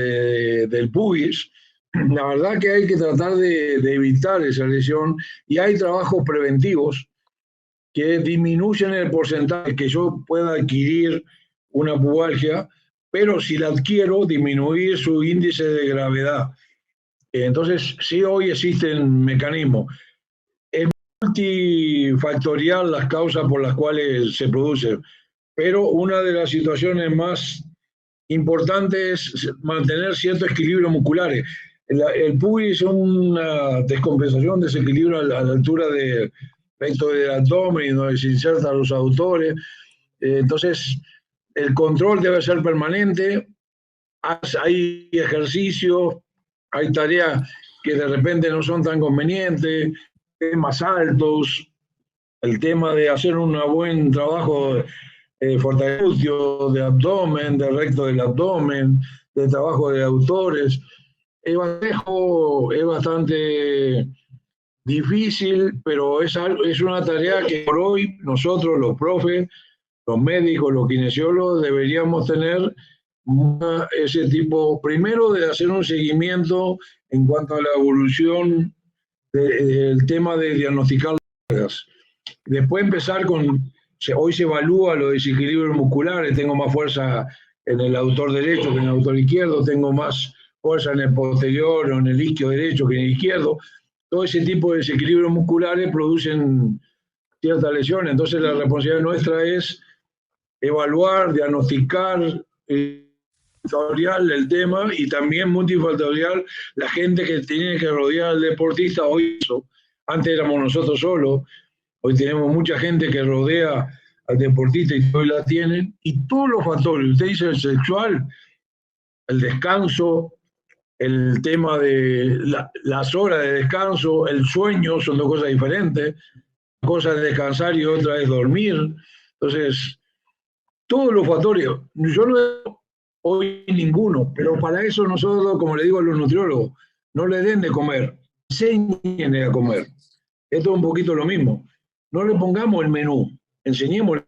del pubis. La verdad que hay que tratar de evitar esa lesión y hay trabajos preventivos que disminuyen el porcentaje que yo pueda adquirir una pubalgia, pero si la adquiero, disminuir su índice de gravedad. Entonces, sí, hoy existen mecanismos. Es multifactorial las causas por las cuales se produce, pero una de las situaciones más importantes es mantener ciertos equilibrios musculares. El pubis es una descompensación, desequilibrio a la altura del recto del abdomen, donde se insertan los aductores. Entonces, el control debe ser permanente. Hay ejercicios, hay tareas que de repente no son tan convenientes, temas altos, el tema de hacer un buen trabajo de fortalecimiento de abdomen, de recto del abdomen, de trabajo de autores. Es bastante difícil, pero es una tarea que por hoy nosotros, los profes, los médicos, los kinesiólogos, deberíamos tener ese tipo, primero de hacer un seguimiento en cuanto a la evolución del tema de diagnosticar las. Después empezar hoy se evalúa los desequilibrios musculares, tengo más fuerza en el aductor derecho que en el aductor izquierdo, tengo más fuerza en el posterior o en el isquio derecho que en el izquierdo. Todo ese tipo de desequilibrios musculares producen ciertas lesiones, entonces la responsabilidad nuestra es evaluar, diagnosticar, multifactorial el tema y también multifactorial la gente que tiene que rodear al deportista. Hoy eso, antes éramos nosotros solos, hoy tenemos mucha gente que rodea al deportista y hoy la tienen, y todos los factores, usted dice el sexual, el descanso, el tema de las horas de descanso, el sueño, son dos cosas diferentes. Una cosa es descansar y otra es dormir. Entonces, todos los factores, yo no hoy ninguno, pero para eso nosotros, como le digo a los nutriólogos, no le den de comer, enséñenle a comer. Esto es un poquito lo mismo. No le pongamos el menú, enseñémosle.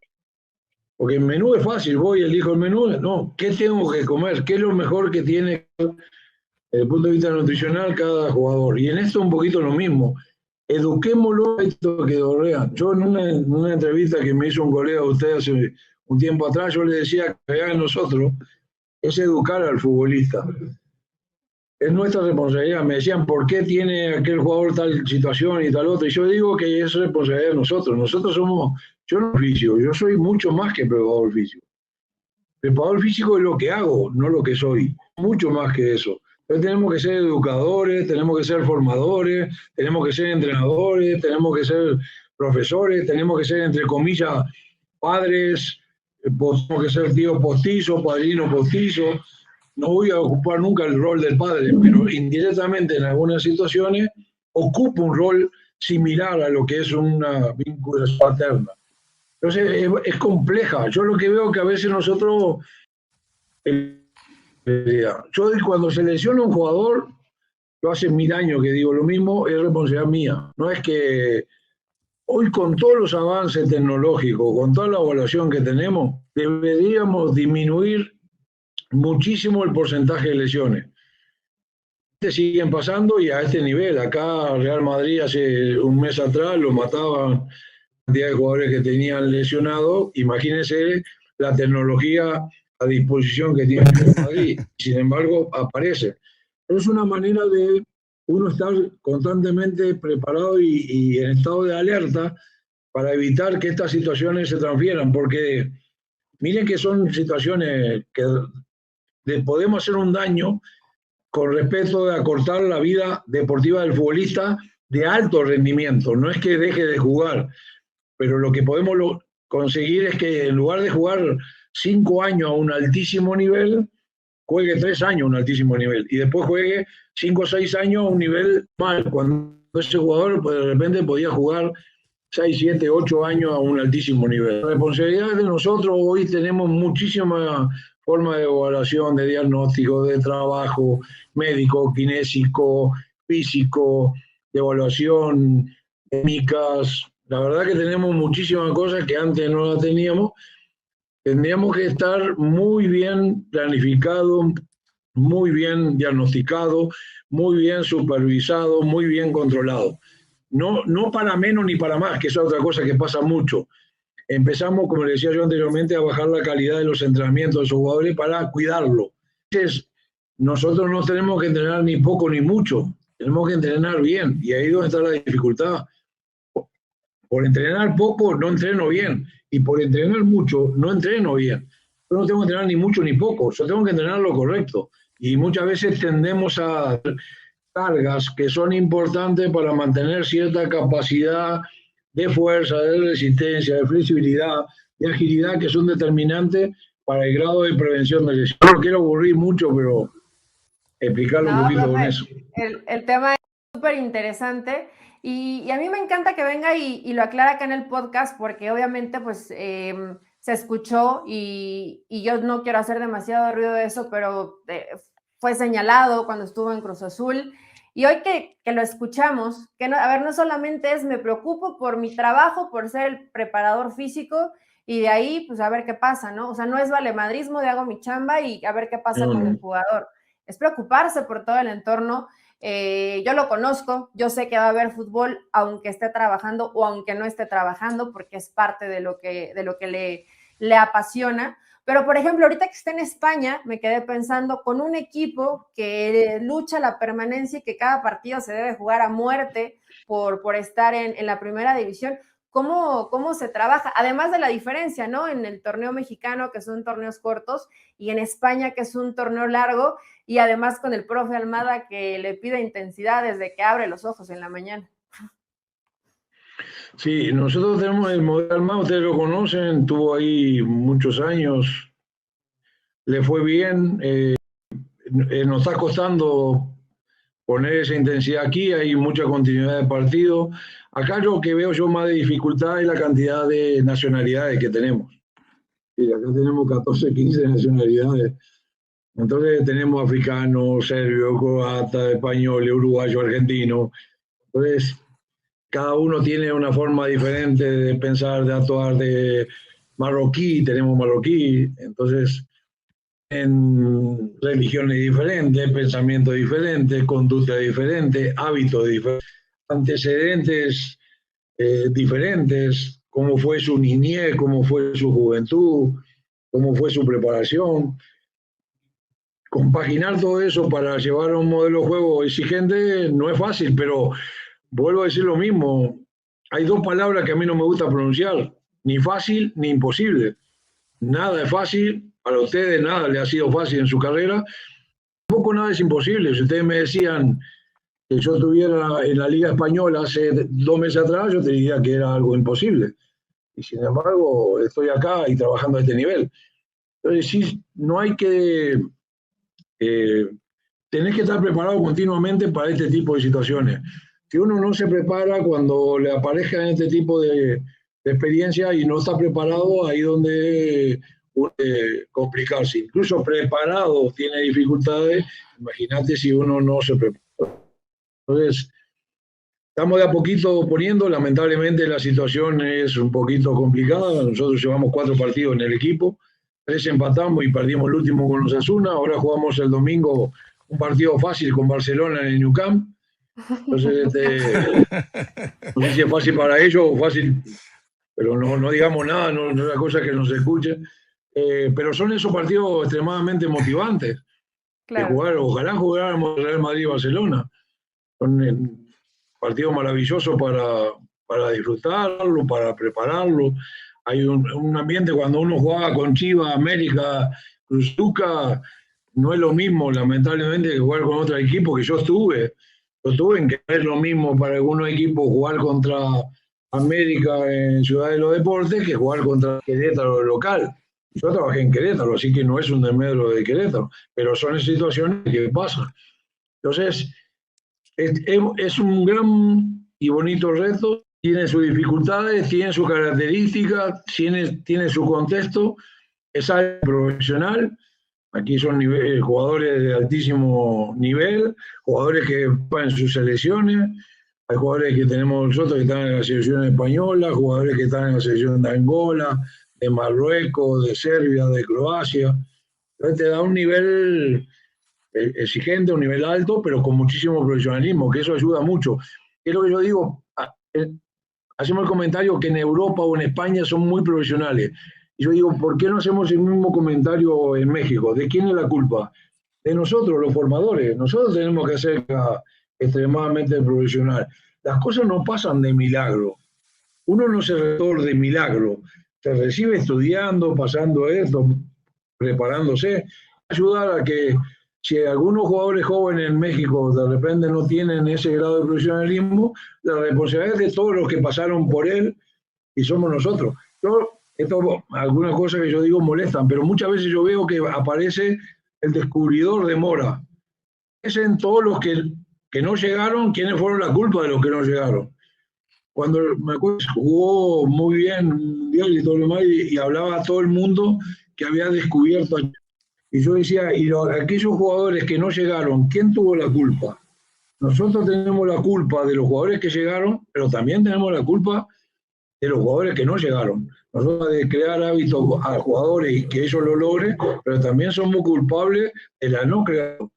Porque el menú es fácil, voy y elijo el menú. No, ¿qué tengo que comer? ¿Qué es lo mejor que tiene desde el punto de vista nutricional cada jugador? Y en esto un poquito lo mismo. Eduquémoslo a esto que dorrean. Yo en una entrevista que me hizo un colega de usted hace un tiempo atrás, yo le decía que en nosotros es educar al futbolista. es nuestra responsabilidad. Me decían, ¿por qué tiene aquel jugador tal situación y tal otra? Y yo digo que es responsabilidad de nosotros. Nosotros somos, yo no físico, yo soy mucho más que preparador físico. Preparador físico es lo que hago, no lo que soy. Mucho más que eso. Entonces tenemos que ser educadores, tenemos que ser formadores, tenemos que ser entrenadores, tenemos que ser profesores, tenemos que ser, entre comillas, padres, tenemos que ser tío postizo, padrino postizo. No voy a ocupar nunca el rol del padre, pero indirectamente en algunas situaciones ocupo un rol similar a lo que es una vinculación paterna. Entonces es compleja. Yo lo que veo que a veces nosotros, yo cuando se lesiona un jugador, yo hace 1000 años que digo lo mismo, es responsabilidad mía. No es que hoy con todos los avances tecnológicos, con toda la evaluación que tenemos, deberíamos disminuir muchísimo el porcentaje de lesiones. Siguen pasando y a este nivel. Acá Real Madrid hace un mes atrás lo mataban la cantidad de jugadores que tenían lesionados. Imagínense la tecnología a disposición que tiene Real Madrid. Sin embargo, aparece. Es una manera de uno estar constantemente preparado y en estado de alerta para evitar que estas situaciones se transfieran, porque miren que son situaciones que podemos hacer un daño con respecto de acortar la vida deportiva del futbolista de alto rendimiento. No es que deje de jugar, pero lo que podemos conseguir es que en lugar de jugar 5 años a un altísimo nivel, juegue 3 años a un altísimo nivel y después juegue 5 o 6 años a un nivel mal, cuando ese jugador pues, de repente podía jugar 6, 7, 8 años a un altísimo nivel. La responsabilidad de nosotros hoy tenemos muchísima forma de evaluación, de diagnóstico, de trabajo médico, kinésico, físico, de evaluación, técnicas. La verdad que tenemos muchísimas cosas que antes no las teníamos. Tendríamos que estar muy bien planificado, muy bien diagnosticado, muy bien supervisado, muy bien controlado. No para menos ni para más, que es otra cosa que pasa mucho. Empezamos, como le decía yo anteriormente, a bajar la calidad de los entrenamientos de los jugadores para cuidarlo. Entonces, nosotros no tenemos que entrenar ni poco ni mucho, tenemos que entrenar bien, y ahí es donde está la dificultad. Por entrenar poco no entreno bien, y por entrenar mucho no entreno bien. Yo no tengo que entrenar ni mucho ni poco, yo tengo que entrenar lo correcto, y muchas veces tendemos a cargas que son importantes para mantener cierta capacidad de fuerza, de resistencia, de flexibilidad, de agilidad, que son determinantes para el grado de prevención de lesiones. No quiero aburrir mucho, pero explicarlo un poquito con eso. El tema es súper interesante y a mí me encanta que venga y lo aclara acá en el podcast, porque obviamente pues se escuchó y yo no quiero hacer demasiado ruido de eso, pero fue señalado cuando estuvo en Cruz Azul. Y hoy que lo escuchamos, que no, a ver, no solamente es me preocupo por mi trabajo, por ser el preparador físico, y de ahí, pues a ver qué pasa, ¿no? O sea, no es valemadrismo de hago mi chamba y a ver qué pasa con el jugador. Es preocuparse por todo el entorno. Yo lo conozco, yo sé que va a haber fútbol aunque esté trabajando o aunque no esté trabajando, porque es parte de lo que le apasiona. Pero, por ejemplo, ahorita que está en España, me quedé pensando con un equipo que lucha la permanencia y que cada partido se debe jugar a muerte por estar en la primera división. ¿Cómo se trabaja? Además de la diferencia, ¿no? En el torneo mexicano, que son torneos cortos, y en España, que es un torneo largo, y además con el profe Almada, que le pide intensidad desde que abre los ojos en la mañana. Sí, nosotros tenemos el modelo Almada, ustedes lo conocen, tuvo ahí muchos años, le fue bien, nos está costando poner esa intensidad aquí, hay mucha continuidad de partido. Acá lo que veo yo más de dificultad es la cantidad de nacionalidades que tenemos. Sí, acá tenemos 14, 15 nacionalidades. Entonces tenemos africanos, serbios, croatas, españoles, uruguayos, argentinos. Entonces, cada uno tiene una forma diferente de pensar, de actuar, de marroquí, tenemos marroquí. Entonces, en religiones diferentes, pensamientos diferentes, conductas diferentes, hábitos diferentes, antecedentes diferentes, cómo fue su niñez, cómo fue su juventud, cómo fue su preparación, compaginar todo eso para llevar a un modelo de juego exigente no es fácil, pero vuelvo a decir lo mismo. Hay dos palabras que a mí no me gusta pronunciar, ni fácil ni imposible. Nada es fácil, para ustedes nada le ha sido fácil en su carrera, tampoco nada es imposible. Si ustedes me decían que yo estuviera en la Liga Española hace 2 meses atrás, yo te diría que era algo imposible. Y sin embargo, estoy acá y trabajando a este nivel. Entonces, sí, no hay que... tenés que estar preparado continuamente para este tipo de situaciones. Si uno no se prepara cuando le aparezcan este tipo de experiencia y no está preparado, ahí donde puede complicarse. Incluso preparado tiene dificultades, imagínate si uno no se prepara. Entonces, estamos de a poquito poniendo, lamentablemente la situación es un poquito complicada, nosotros llevamos 4 partidos en el equipo, 3 empatamos y perdimos el último con Osasuna, ahora jugamos el domingo un partido fácil con Barcelona en el Nou Camp. Entonces, no sé si es fácil para ellos o fácil, pero no digamos nada, no es una cosa que no se escuche. Pero son esos partidos extremadamente motivantes. Claro. De jugar, ojalá jugáramos Real Madrid y Barcelona. Son partidos maravillosos para disfrutarlo, para prepararlo. Hay un ambiente cuando uno jugaba con Chivas, América, Cruz Azul, no es lo mismo, lamentablemente, que jugar con otro equipo que yo estuve. En que no es lo mismo para algunos equipos jugar contra América en Ciudad de los Deportes que jugar contra Querétaro local. Yo trabajé en Querétaro, así que no es un desmedro de Querétaro, pero son situaciones que pasan. Entonces, es un gran y bonito reto, tiene sus dificultades, tiene sus características, tiene su contexto, es algo profesional. Aquí son jugadores de altísimo nivel, jugadores que van en sus selecciones, hay jugadores que tenemos nosotros que están en la selección española, jugadores que están en la selección de Angola, de Marruecos, de Serbia, de Croacia. Entonces te da un nivel exigente, un nivel alto, pero con muchísimo profesionalismo, que eso ayuda mucho. Es lo que yo digo, hacemos el comentario que en Europa o en España son muy profesionales. Y yo digo, ¿por qué no hacemos el mismo comentario en México? ¿De quién es la culpa? De nosotros, los formadores. Nosotros tenemos que ser extremadamente profesional. Las cosas no pasan de milagro. Uno no se recibe de milagro. Se recibe estudiando, pasando esto, preparándose. Ayudar a que si algunos jugadores jóvenes en México de repente no tienen ese grado de profesionalismo, la responsabilidad es de todos los que pasaron por él y somos nosotros. Algunas cosas que yo digo molestan, pero muchas veces yo veo que aparece el descubridor de Mora. Es en todos los que no llegaron, quiénes fueron la culpa de los que no llegaron. Cuando me acuerdo, jugó muy bien Mundial y todo lo demás, y hablaba a todo el mundo que había descubierto. Y yo decía, y aquellos jugadores que no llegaron, ¿quién tuvo la culpa? Nosotros tenemos la culpa de los jugadores que llegaron, pero también tenemos la culpa de los jugadores que no llegaron. Nosotros de crear hábitos a jugadores y que ellos lo logren, pero también somos culpables de la no creación,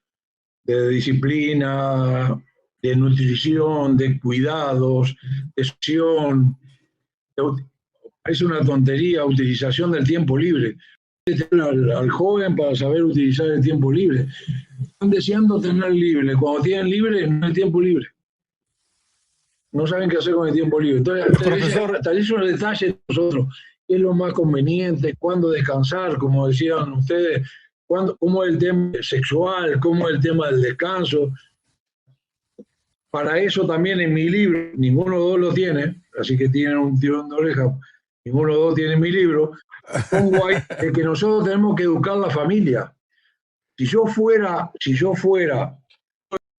de disciplina, de nutrición, de cuidados, de acción. Es una tontería utilización del tiempo libre. Al joven para saber utilizar el tiempo libre. Están deseando tener libre. Cuando tienen libre, no hay tiempo libre. No saben qué hacer con el tiempo libre. Entonces, tal vez un detalle nosotros, qué es lo más conveniente, cuándo descansar, como decían ustedes, cómo es el tema sexual, cómo es el tema del descanso. Para eso también en mi libro, ninguno de los dos lo tiene, así que tienen un tirón de oreja, ninguno de los dos tiene mi libro, pongo ahí que nosotros tenemos que educar a la familia. Si yo fuera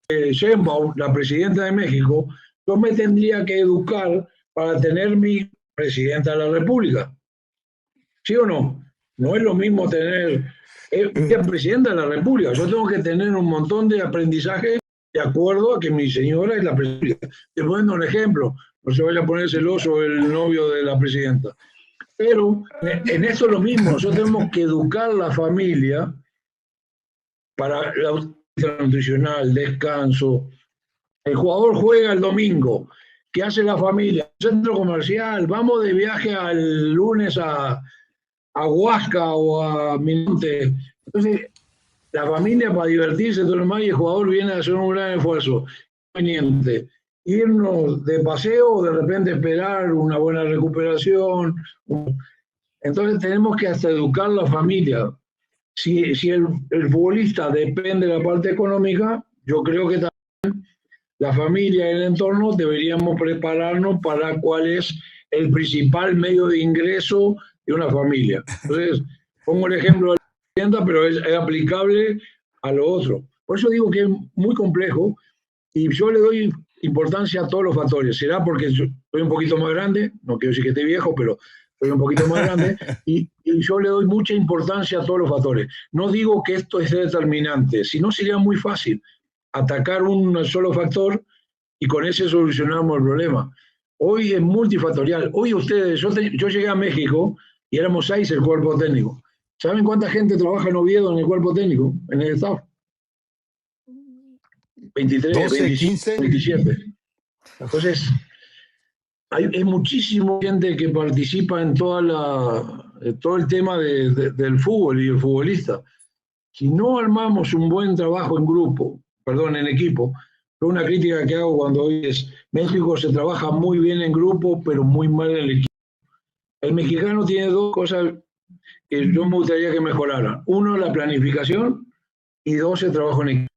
Sheinbaum, la presidenta de México, yo me tendría que educar para tener mi presidenta de la República. ¿Sí o no? No es lo mismo tener presidenta de la República. Yo tengo que tener un montón de aprendizaje de acuerdo a que mi señora es la presidenta. Te poniendo un ejemplo, no se vaya a poner celoso el novio de la presidenta. Pero en eso es lo mismo, nosotros tenemos que educar a la familia para la nutricional, descanso. El jugador juega el domingo. ¿Qué hace la familia? Centro comercial, vamos de viaje al lunes a Huasca o a Minante. Entonces, La familia para divertirse, todo lo demás, y el jugador viene a hacer un gran esfuerzo. Conveniente. Irnos de paseo o de repente esperar una buena recuperación. Entonces tenemos que hasta educar la familia. Si el futbolista depende de la parte económica, yo creo que también la familia y el entorno deberíamos prepararnos para cuál es el principal medio de ingreso de una familia. Entonces, pongo el ejemplo de la vivienda, pero es aplicable a lo otro. Por eso digo que es muy complejo y yo le doy importancia a todos los factores. Será porque soy un poquito más grande, no quiero decir que esté viejo, pero soy un poquito más grande, y yo le doy mucha importancia a todos los factores. No digo que esto es determinante, sino sería muy fácil atacar un solo factor y con ese solucionamos el problema. Hoy es multifactorial. Hoy ustedes, yo llegué a México y éramos 6 el cuerpo técnico. ¿Saben cuánta gente trabaja en Oviedo en el cuerpo técnico, en el Estado? 23, 12, 25, 15. 27. Entonces, hay muchísima gente que participa en todo el tema del fútbol y el futbolista. Si no armamos un buen trabajo en equipo, una crítica que hago cuando hoy es México se trabaja muy bien en grupo, pero muy mal en el equipo. El mexicano tiene 2 cosas que yo me gustaría que mejoraran. 1, la planificación, y 2, el trabajo en equipo.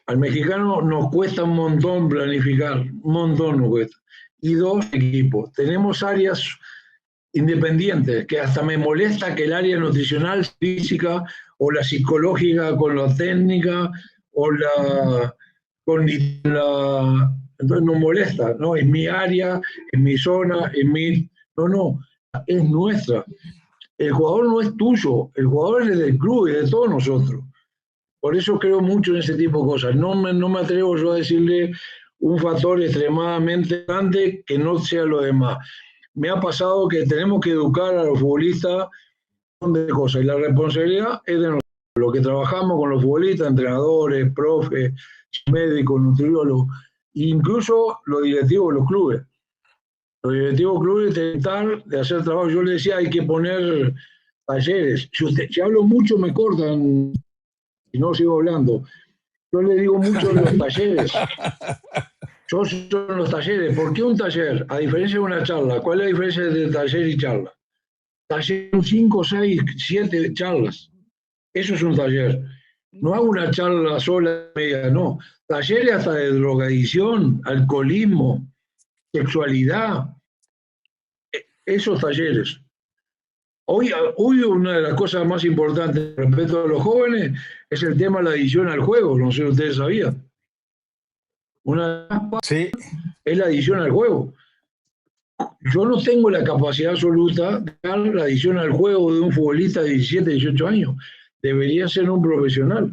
Al mexicano nos cuesta un montón planificar, un montón nos cuesta. Y 2, equipo. Tenemos áreas independientes, que hasta me molesta que el área nutricional, física, o la psicológica con la técnica, o entonces nos molesta, ¿no? Es mi área, es mi zona, no, es nuestra. El jugador no es tuyo, el jugador es del club y de todos nosotros. Por eso creo mucho en ese tipo de cosas. No me atrevo yo a decirle un factor extremadamente grande que no sea lo demás. Me ha pasado que tenemos que educar a los futbolistas de cosas y la responsabilidad es de nosotros. Lo que trabajamos con los futbolistas, entrenadores, profes, médicos, nutriólogos, incluso los directivos de los clubes. Los directivos de clubes intentar de hacer trabajo. Yo le decía, hay que poner talleres. Si hablo mucho me cortan y no sigo hablando. Yo le digo mucho de los talleres. Yo soy en los talleres. ¿Por qué un taller? A diferencia de una charla. ¿Cuál es la diferencia entre taller y charla? Taller son 5, 6, 7 charlas. Eso es un taller. No hago una charla sola, media, no. Talleres hasta de drogadicción, alcoholismo, sexualidad. Esos talleres. Hoy una de las cosas más importantes respecto a los jóvenes es el tema de la adicción al juego. No sé si ustedes sabían. Sí. Es la adicción al juego. Yo no tengo la capacidad absoluta de dar la adicción al juego de un futbolista de 17, 18 años. Debería ser un profesional.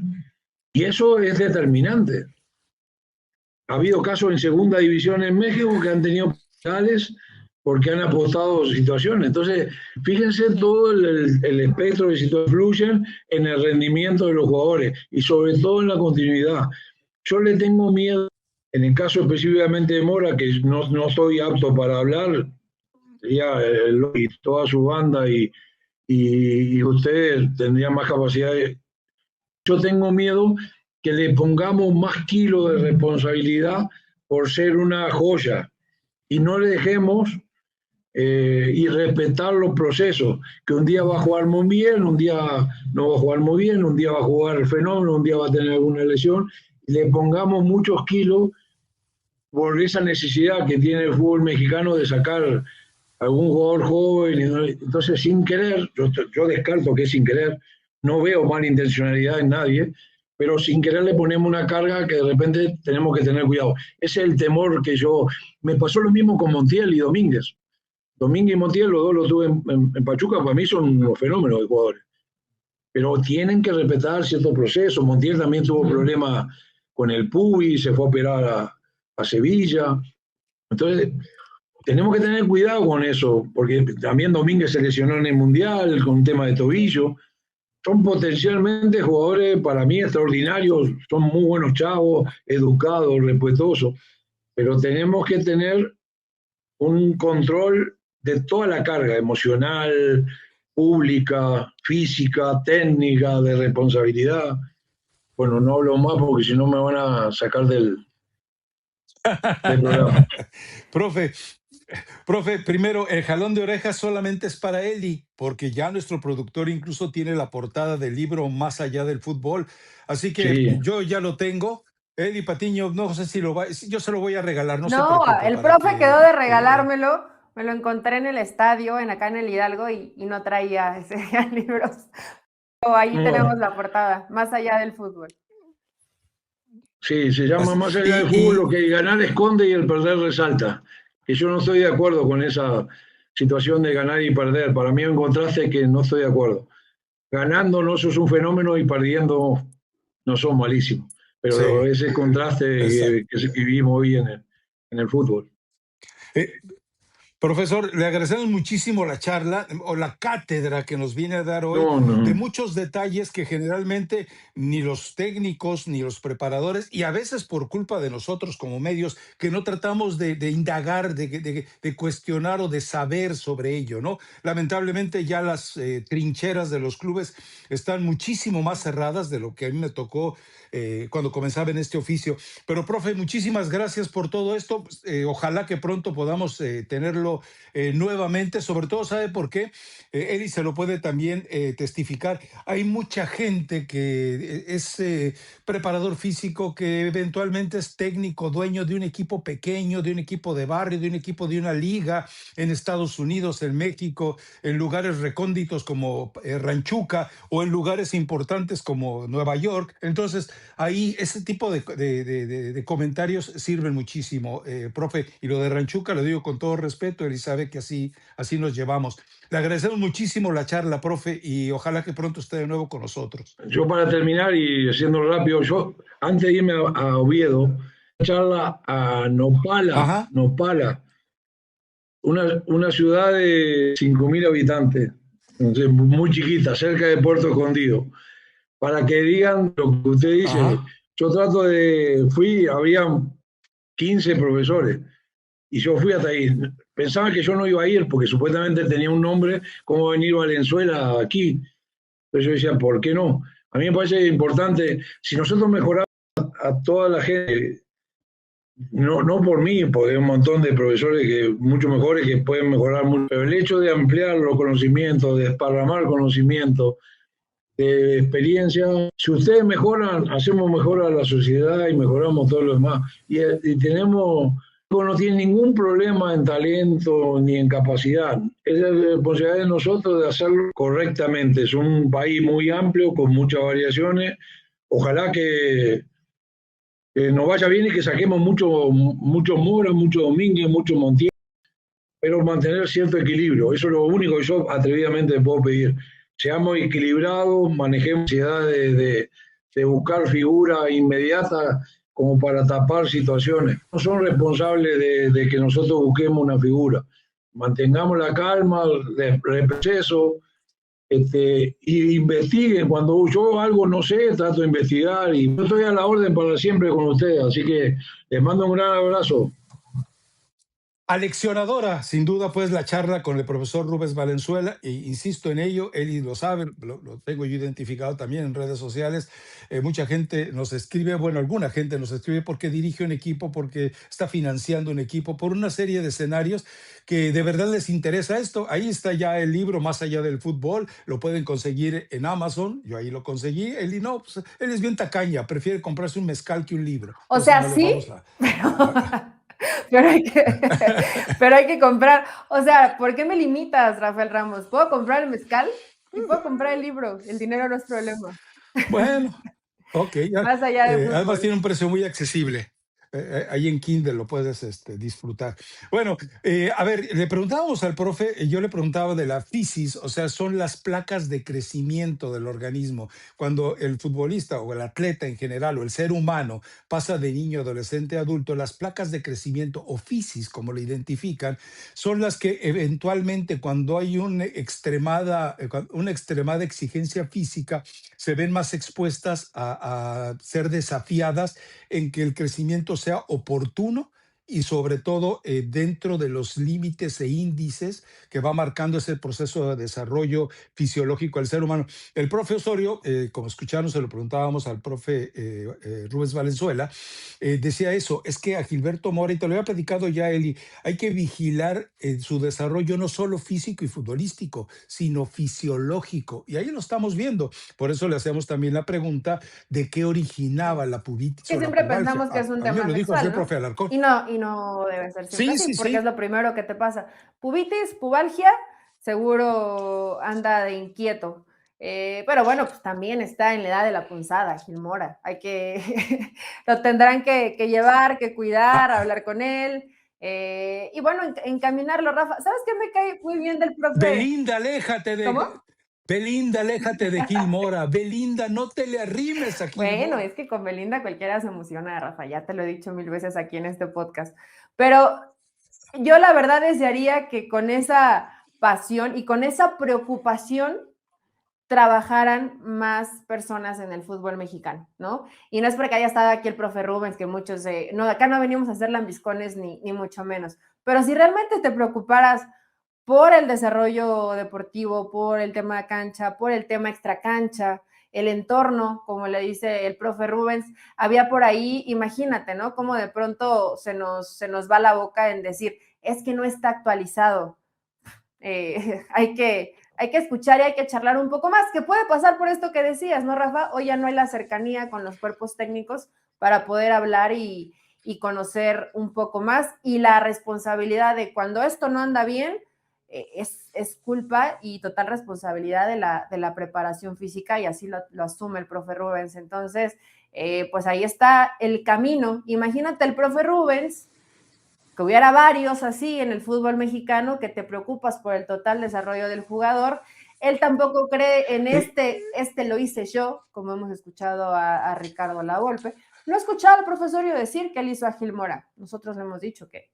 Y eso es determinante. Ha habido casos en segunda división en México que han tenido penales porque han apostado situaciones. Entonces, fíjense todo el espectro de situaciones influyen en el rendimiento de los jugadores y sobre todo en la continuidad. Yo le tengo miedo, en el caso específicamente de Mora, que no estoy apto para hablar, ya toda su banda y ustedes tendrían más capacidad Yo tengo miedo que le pongamos más kilos de responsabilidad por ser una joya y no le dejemos y respetar los procesos, que un día va a jugar muy bien, un día no va a jugar muy bien, un día va a jugar el fenómeno, un día va a tener alguna lesión, y le pongamos muchos kilos por esa necesidad que tiene el fútbol mexicano de sacar algún jugador joven. Entonces, sin querer, yo descarto que es sin querer, no veo mala intencionalidad en nadie, pero sin querer le ponemos una carga que de repente tenemos que tener cuidado. Ese es el temor que me pasó lo mismo con Montiel y Domínguez. Domínguez y Montiel, los dos los tuve en Pachuca, para mí son unos fenómenos de jugadores. Pero tienen que respetar ciertos procesos. Montiel también tuvo problemas con el Puy, se fue a operar a Sevilla. Entonces, tenemos que tener cuidado con eso, porque también Domínguez se lesionó en el Mundial con un tema de tobillo. Son potencialmente jugadores, para mí, extraordinarios. Son muy buenos chavos, educados, respetuosos. Pero tenemos que tener un control de toda la carga emocional, pública, física, técnica, de responsabilidad. Bueno, no hablo más porque si no me van a sacar del programa. Profe, profe, primero, el jalón de orejas solamente es para Eli, porque ya nuestro productor incluso tiene la portada del libro Más allá del fútbol. Así que Sí, yo ya lo tengo. Eli Patiño, no sé si lo va, yo se lo voy a regalar, no se No, preocupe, el para profe que quedó de regalármelo, me lo encontré en el estadio, acá en el Hidalgo, y no traía ese libros. Ahí tenemos no, la portada, Más allá del fútbol. sí, se llama Más allá del fútbol, lo y que el ganar esconde y el perder resalta. Que yo no estoy de acuerdo con esa situación de ganar y perder. Para mí es un contraste que no estoy de acuerdo. Ganando no sos un fenómeno y perdiendo no sos malísimo. Pero sí, ese contraste exacto. que vivimos hoy en el fútbol. Eh, Profesor, le agradecemos muchísimo la charla o la cátedra que nos viene a dar hoy No, de no, muchos detalles que generalmente ni los técnicos ni los preparadores, y a veces por culpa de nosotros como medios, que no tratamos de indagar, de cuestionar o de saber sobre ello, ¿no? Lamentablemente ya las trincheras de los clubes están muchísimo más cerradas de lo que a mí me tocó cuando comenzaba en este oficio. Pero, profe, muchísimas gracias por todo esto. Ojalá que pronto podamos tenerlo nuevamente. Sobre todo, ¿sabe por qué? Eddie se lo puede también testificar. Hay mucha gente que es preparador físico, que eventualmente es técnico, dueño de un equipo pequeño, de un equipo de barrio, de un equipo de una liga en Estados Unidos, en México, en lugares recónditos como Ranchuca o en lugares importantes como Nueva York. Entonces, ahí ese tipo de comentarios sirven muchísimo, profe. Y lo de Ranchuca lo digo con todo respeto, él sabe que así nos llevamos. Le agradecemos muchísimo la charla, profe, y ojalá que pronto esté de nuevo con nosotros. yo para terminar y haciendo rápido, yo antes de irme a Oviedo, charla a Nopala, Ajá, Nopala, una ciudad de 5.000 habitantes, entonces, muy chiquita, cerca de Puerto Escondido, para que digan lo que usted dice. ajá. Yo había 15 profesores y yo fui hasta ahí. Pensaba que yo no iba a ir porque supuestamente tenía un nombre, como venir Valenzuela aquí. Entonces yo decía, ¿por qué no? A mí me parece importante, si nosotros mejoramos a toda la gente, no por mí, porque hay un montón de profesores que mucho mejores que pueden mejorar mucho, pero el hecho de ampliar los conocimientos, de desparramar conocimientos, de experiencia, si ustedes mejoran, hacemos mejor a la sociedad y mejoramos todo lo demás. Y tenemos, no tiene ningún problema en talento ni en capacidad. Es la responsabilidad de nosotros de hacerlo correctamente. Es un país muy amplio, con muchas variaciones. Ojalá que nos vaya bien y que saquemos mucho Mora, mucho Domínguez, mucho Montiel, pero mantener cierto equilibrio. Eso es lo único que yo atrevidamente puedo pedir. Seamos equilibrados, manejemos la ansiedad de buscar figuras inmediatas como para tapar situaciones. No son responsables de que nosotros busquemos una figura. Mantengamos la calma, el proceso, y investiguen. Cuando yo algo no sé, trato de investigar y yo estoy a la orden para siempre con ustedes. Así que les mando un gran abrazo. Aleccionadora, sin duda, pues la charla con el profesor Rubens Valenzuela, e insisto en ello, él lo sabe, lo tengo yo identificado también en redes sociales. Mucha gente nos escribe, bueno, alguna gente nos escribe porque dirige un equipo, porque está financiando un equipo, por una serie de escenarios que de verdad les interesa esto. Ahí está ya el libro Más allá del fútbol, lo pueden conseguir en Amazon, yo ahí lo conseguí. Él, y no, pues, él es bien tacaña, prefiere comprarse un mezcal que un libro, O entonces sea, no le sí, vamos a... pero, a- pero, hay que, pero hay que comprar. O sea, ¿por qué me limitas, Rafael Ramos? ¿Puedo comprar el mezcal? Y puedo comprar el libro. El dinero no es problema. Bueno, ok, ya, Más allá de además fútbol. tiene un precio muy accesible. Ahí en Kindle lo puedes disfrutar. Bueno, a ver, le preguntábamos al profe, yo le preguntaba de la fisis, o sea, son las placas de crecimiento del organismo. Cuando el futbolista o el atleta en general o el ser humano pasa de niño, adolescente, adulto, las placas de crecimiento o fisis, como le identifican, son las que eventualmente cuando hay una extremada exigencia física, se ven más expuestas a ser desafiadas en que el crecimiento sea oportuno y sobre todo dentro de los límites e índices que va marcando ese proceso de desarrollo fisiológico del ser humano. El profe Osorio, como escucharon, se lo preguntábamos al profe Rubens Valenzuela, decía eso, es que a Gilberto Mora, y te lo había platicado ya, Eli, hay que vigilar su desarrollo no solo físico y futbolístico, sino fisiológico. Y ahí lo estamos viendo. Por eso le hacemos también la pregunta de qué originaba la pubitis Que o la siempre pubalgia. pensamos que es un A mí me tema lo dijo así sexual, el ¿no? profe Alarcón. Y no debe ser siempre Sí, así, sí, porque es sí. lo primero que te pasa. Pubitis, pubalgia, seguro anda de inquieto. Pero bueno, pues también está en la edad de la punzada, Gil Mora. Hay que, lo tendrán que llevar, que cuidar, Ah, hablar con él. Y bueno, encaminarlo, Rafa. ¿Sabes qué me cae muy bien del profe? Belinda, aléjate de... ¿Cómo? Belinda, aléjate de Gil Mora. Belinda, no te le arrimes a Gil Bueno, Mora. es que con Belinda cualquiera se emociona, Rafa, ya te lo he dicho 1000 veces aquí en este podcast. Pero yo la verdad desearía que con esa pasión y con esa preocupación trabajaran más personas en el fútbol mexicano, ¿no? Y no es porque haya estado aquí el profe Rubens, que muchos, no, acá no venimos a hacer lambiscones ni mucho menos, pero si realmente te preocuparas por el desarrollo deportivo, por el tema de cancha, por el tema extracancha, el entorno, como le dice el profe Rubens, había por ahí, imagínate, ¿no? Cómo de pronto se nos va la boca en decir, es que no está actualizado. Hay que escuchar y hay que charlar un poco más, que puede pasar por esto que decías, ¿no, Rafa? Hoy ya no hay la cercanía con los cuerpos técnicos para poder hablar y conocer un poco más, y la responsabilidad de cuando esto no anda bien, es culpa y total responsabilidad de la preparación física, y así lo asume el profe Rubens. Entonces, pues ahí está el camino. Imagínate el profe Rubens, que hubiera varios así en el fútbol mexicano, que te preocupas por el total desarrollo del jugador. Él tampoco cree en Eh, este lo hice yo, como hemos escuchado a Ricardo Lavolpe. No he escuchado al profesorio decir que él hizo a Gil Mora. Nosotros hemos dicho que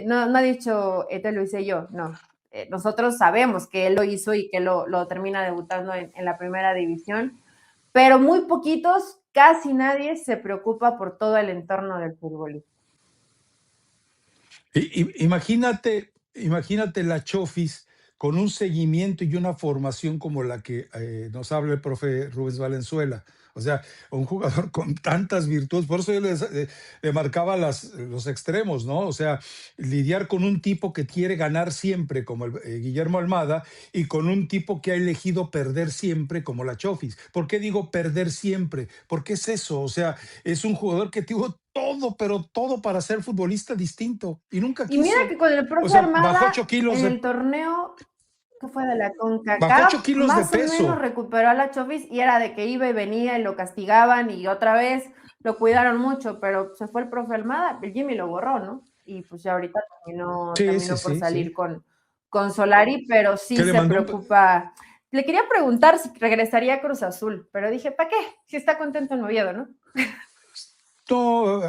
no ha dicho, este lo hice yo, no. Nosotros sabemos que él lo hizo y que lo termina debutando en la primera división, pero muy poquitos, casi nadie se preocupa por todo el entorno del futbolista. Imagínate la Chofis con un seguimiento y una formación como la que nos habla el profe Rubens Valenzuela. O sea, un jugador con tantas virtudes, por eso yo le marcaba los extremos, ¿no? O sea, lidiar con un tipo que quiere ganar siempre, como Guillermo Almada, y con un tipo que ha elegido perder siempre, como la Chofis. ¿Por qué digo perder siempre? Porque es eso, o sea, es un jugador que tuvo todo, pero todo para ser futbolista distinto y nunca Y mira quiso. que con el O profe sea, bajó Armada 8 kilos en de, el torneo que fue de la bajó CONCACAF, 8 kilos de más o menos peso. recuperó a la Chofis, y era de que iba y venía y lo castigaban y otra vez lo cuidaron mucho, pero se fue el profe Almada, el Jimmy lo borró, ¿no? Y pues ya ahorita Sí, sí, terminó por sí, sí. salir con Solari, pero Que sí le se mandó preocupa. Le quería preguntar si regresaría a Cruz Azul, pero dije, ¿para qué? Si está contento en Oviedo, ¿no? no,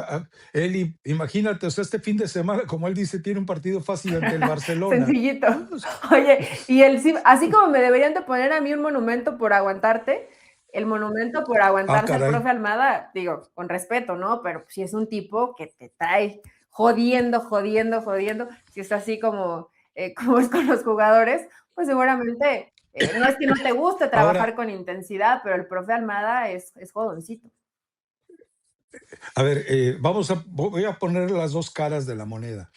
Eli, imagínate, o sea, este fin de semana, como él dice, tiene un partido fácil ante el Barcelona. Sencillito. Pues, Oye, y así como me deberían de poner a mí un monumento por aguantarte, el monumento por aguantarse el caray. profe Almada, digo, con respeto, ¿no? Pero si es un tipo que te trae jodiendo, jodiendo, jodiendo, si es así como, como es con los jugadores, pues seguramente no es que no te guste trabajar Ahora, con intensidad, pero el profe Almada es jodoncito. a ver, voy a poner las dos caras de la moneda.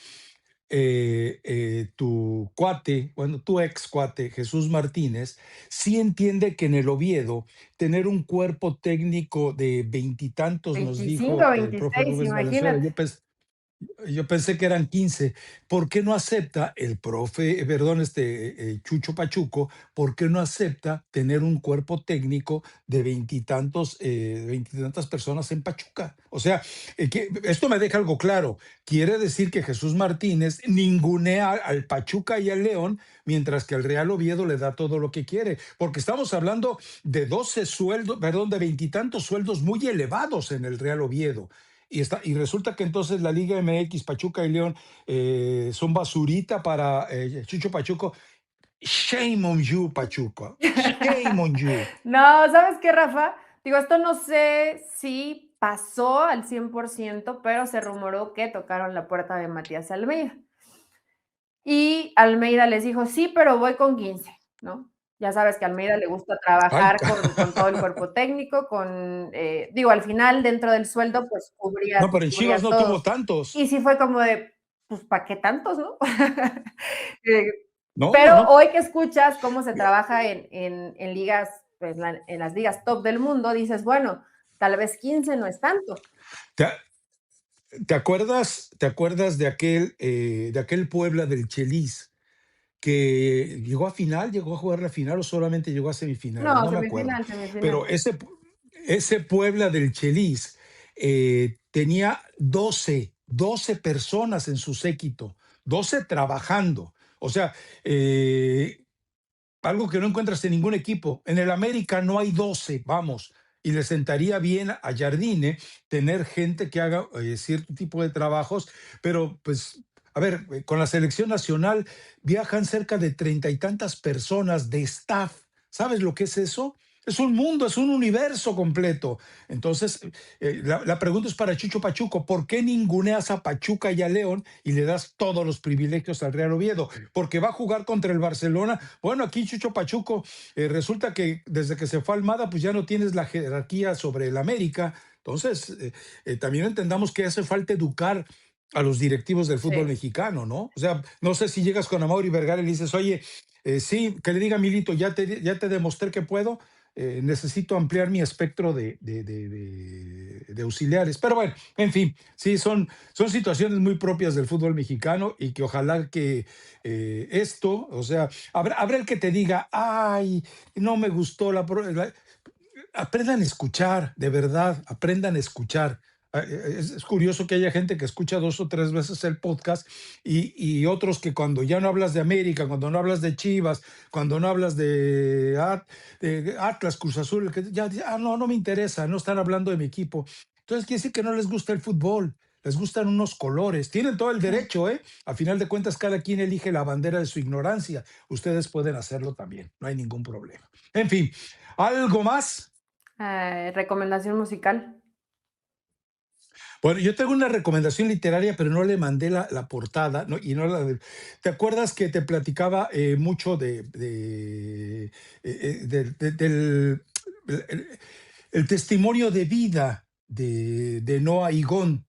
Tu cuate, bueno, tu ex cuate, Jesús Martínez, sí entiende que en el Oviedo tener un cuerpo técnico de veintitantos, nos 25, dijo el profe 26, Rubens Valenzuela, imagínate. yo pensé que eran 15. ¿Por qué no acepta el profe, perdón, Chucho Pachuco, por qué no acepta tener un cuerpo técnico de veintitantas personas en Pachuca? O sea, esto me deja algo claro. Quiere decir que Jesús Martínez ningunea al Pachuca y al León, mientras que al Real Oviedo le da todo lo que quiere. Porque estamos hablando de 12 sueldos, perdón, de veintitantos sueldos muy elevados en el Real Oviedo. Y resulta que entonces la Liga MX, Pachuca y León son basurita para Chucho Pachuco. Shame on you, Pachuca. Shame on you. No, ¿sabes qué, Rafa? Digo, esto no sé si pasó al 100%, pero se rumoró que tocaron la puerta de Matías Almeida. Y Almeida les dijo, sí, pero voy con 15, ¿no? Ya sabes que a Almeida le gusta trabajar con todo el cuerpo técnico, digo, al final dentro del sueldo, pues cubría. No, pero en Chivas no tuvo tantos. Y sí fue como de, pues, ¿para qué tantos, no? No, pero no. hoy que escuchas cómo se trabaja en ligas, pues, en las ligas top del mundo, dices, bueno, tal vez 15 no es tanto. ¿Te acuerdas de aquel Puebla del Chelis que llegó a jugar la final o solamente llegó a semifinales? No, No me acuerdo. semifinal. Pero ese Puebla del Chelis tenía 12 personas en su séquito, 12 trabajando. O sea, algo que no encuentras en ningún equipo. En el América no hay 12, vamos. Y le sentaría bien a Jardine tener gente que haga cierto tipo de trabajos, pero pues, a ver, con la selección nacional viajan cerca de 30 y tantas personas de staff. ¿Sabes lo que es eso? Es un mundo, es un universo completo. Entonces, la pregunta es para Chucho Pachuco: ¿por qué ninguneas a Pachuca y a León y le das todos los privilegios al Real Oviedo? Porque va a jugar contra el Barcelona. Bueno, aquí Chucho Pachuco, resulta que desde que se fue Almada, pues ya no tienes la jerarquía sobre el América. Entonces, también entendamos que hace falta educar a los directivos del fútbol mexicano, ¿no? O sea, no sé si llegas con Amaury Vergara y le dices, oye, sí, que le diga a Milito, ya te demostré que puedo, necesito ampliar mi espectro de auxiliares. Pero bueno, en fin, sí, son situaciones muy propias del fútbol mexicano y que ojalá que esto, o sea, habrá el que te diga, ay, no me gustó aprendan a escuchar, de verdad, aprendan a escuchar. Es curioso que haya gente que escucha 2 o 3 veces el podcast y otros que cuando ya no hablas de América, cuando no hablas de Chivas, cuando no hablas de Atlas, Cruz Azul, que ya no me interesa, no están hablando de mi equipo. Entonces quiere decir que no les gusta el fútbol, les gustan unos colores. Tienen todo el derecho, ¿eh? A final de cuentas, cada quien elige la bandera de su ignorancia. Ustedes pueden hacerlo también, no hay ningún problema. En fin, ¿algo más? Recomendación musical. Bueno, yo tengo una recomendación literaria, pero no le mandé la portada, ¿no? ¿Te acuerdas que te platicaba mucho del el testimonio de vida de Noa Igón,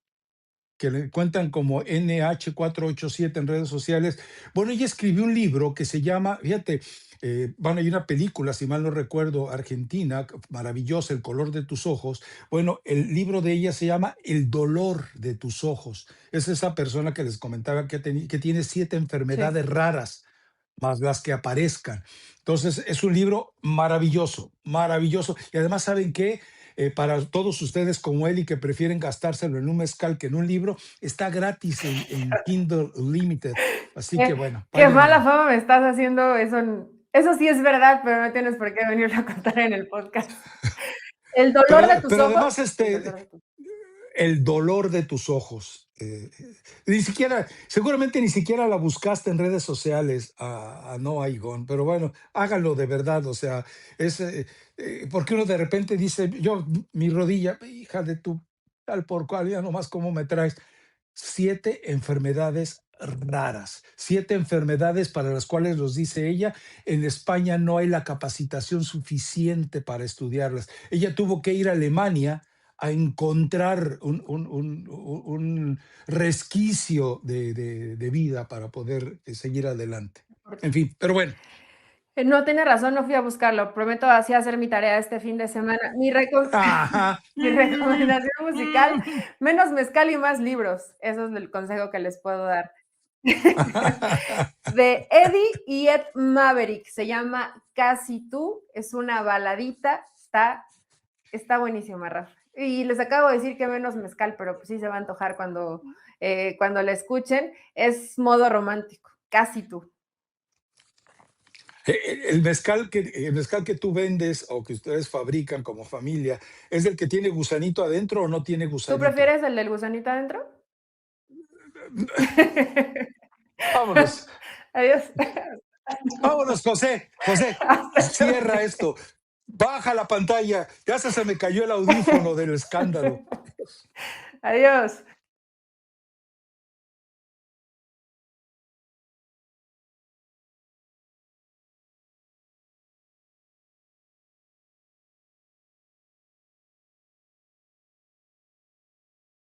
que le cuentan como NH487 en redes sociales? Bueno, ella escribió un libro que se llama, fíjate, bueno, hay una película, si mal no recuerdo, argentina, maravillosa, El color de tus ojos. Bueno, el libro de ella se llama El dolor de tus ojos. Es esa persona que les comentaba que tiene 7 enfermedades raras, más las que aparezcan. Entonces, es un libro maravilloso, maravilloso. Y además, ¿saben qué? Para todos ustedes como él y que prefieren gastárselo en un mezcal que en un libro, está gratis en Kindle Unlimited. Así que bueno. Qué mala fama me estás haciendo. Eso sí es verdad, pero no tienes por qué venirlo a contar en el podcast. El dolor de tus pero ojos. Además, el dolor de tus ojos. Seguramente ni siquiera la buscaste en redes sociales a Noa Igón, pero bueno, háganlo de verdad. O sea, porque uno de repente dice, mi rodilla, hija de tu tal por cual, ya nomás cómo me traes. 7 enfermedades raras, 7 enfermedades para las cuales, los dice ella, en España no hay la capacitación suficiente para estudiarlas. Ella tuvo que ir a Alemania a encontrar un resquicio de vida para poder seguir adelante. En fin, pero bueno. No, tiene razón, no fui a buscarlo. Prometo así hacer mi tarea este fin de semana. Mi recomendación musical, menos mezcal y más libros. Eso es el consejo que les puedo dar. De Eddie y Ed Maverick, se llama Casi tú, es una baladita, está buenísima, Rafa. Y les acabo de decir que menos mezcal, pero pues sí se va a antojar cuando la escuchen. Es modo romántico, Casi tú. El mezcal que tú vendes o que ustedes fabrican como familia, ¿es el que tiene gusanito adentro o no tiene gusanito? ¿Tú prefieres el del gusanito adentro? Vámonos. Adiós. Vámonos, José. Cierra esto. Baja la pantalla. Ya se me cayó el audífono del escándalo. Adiós.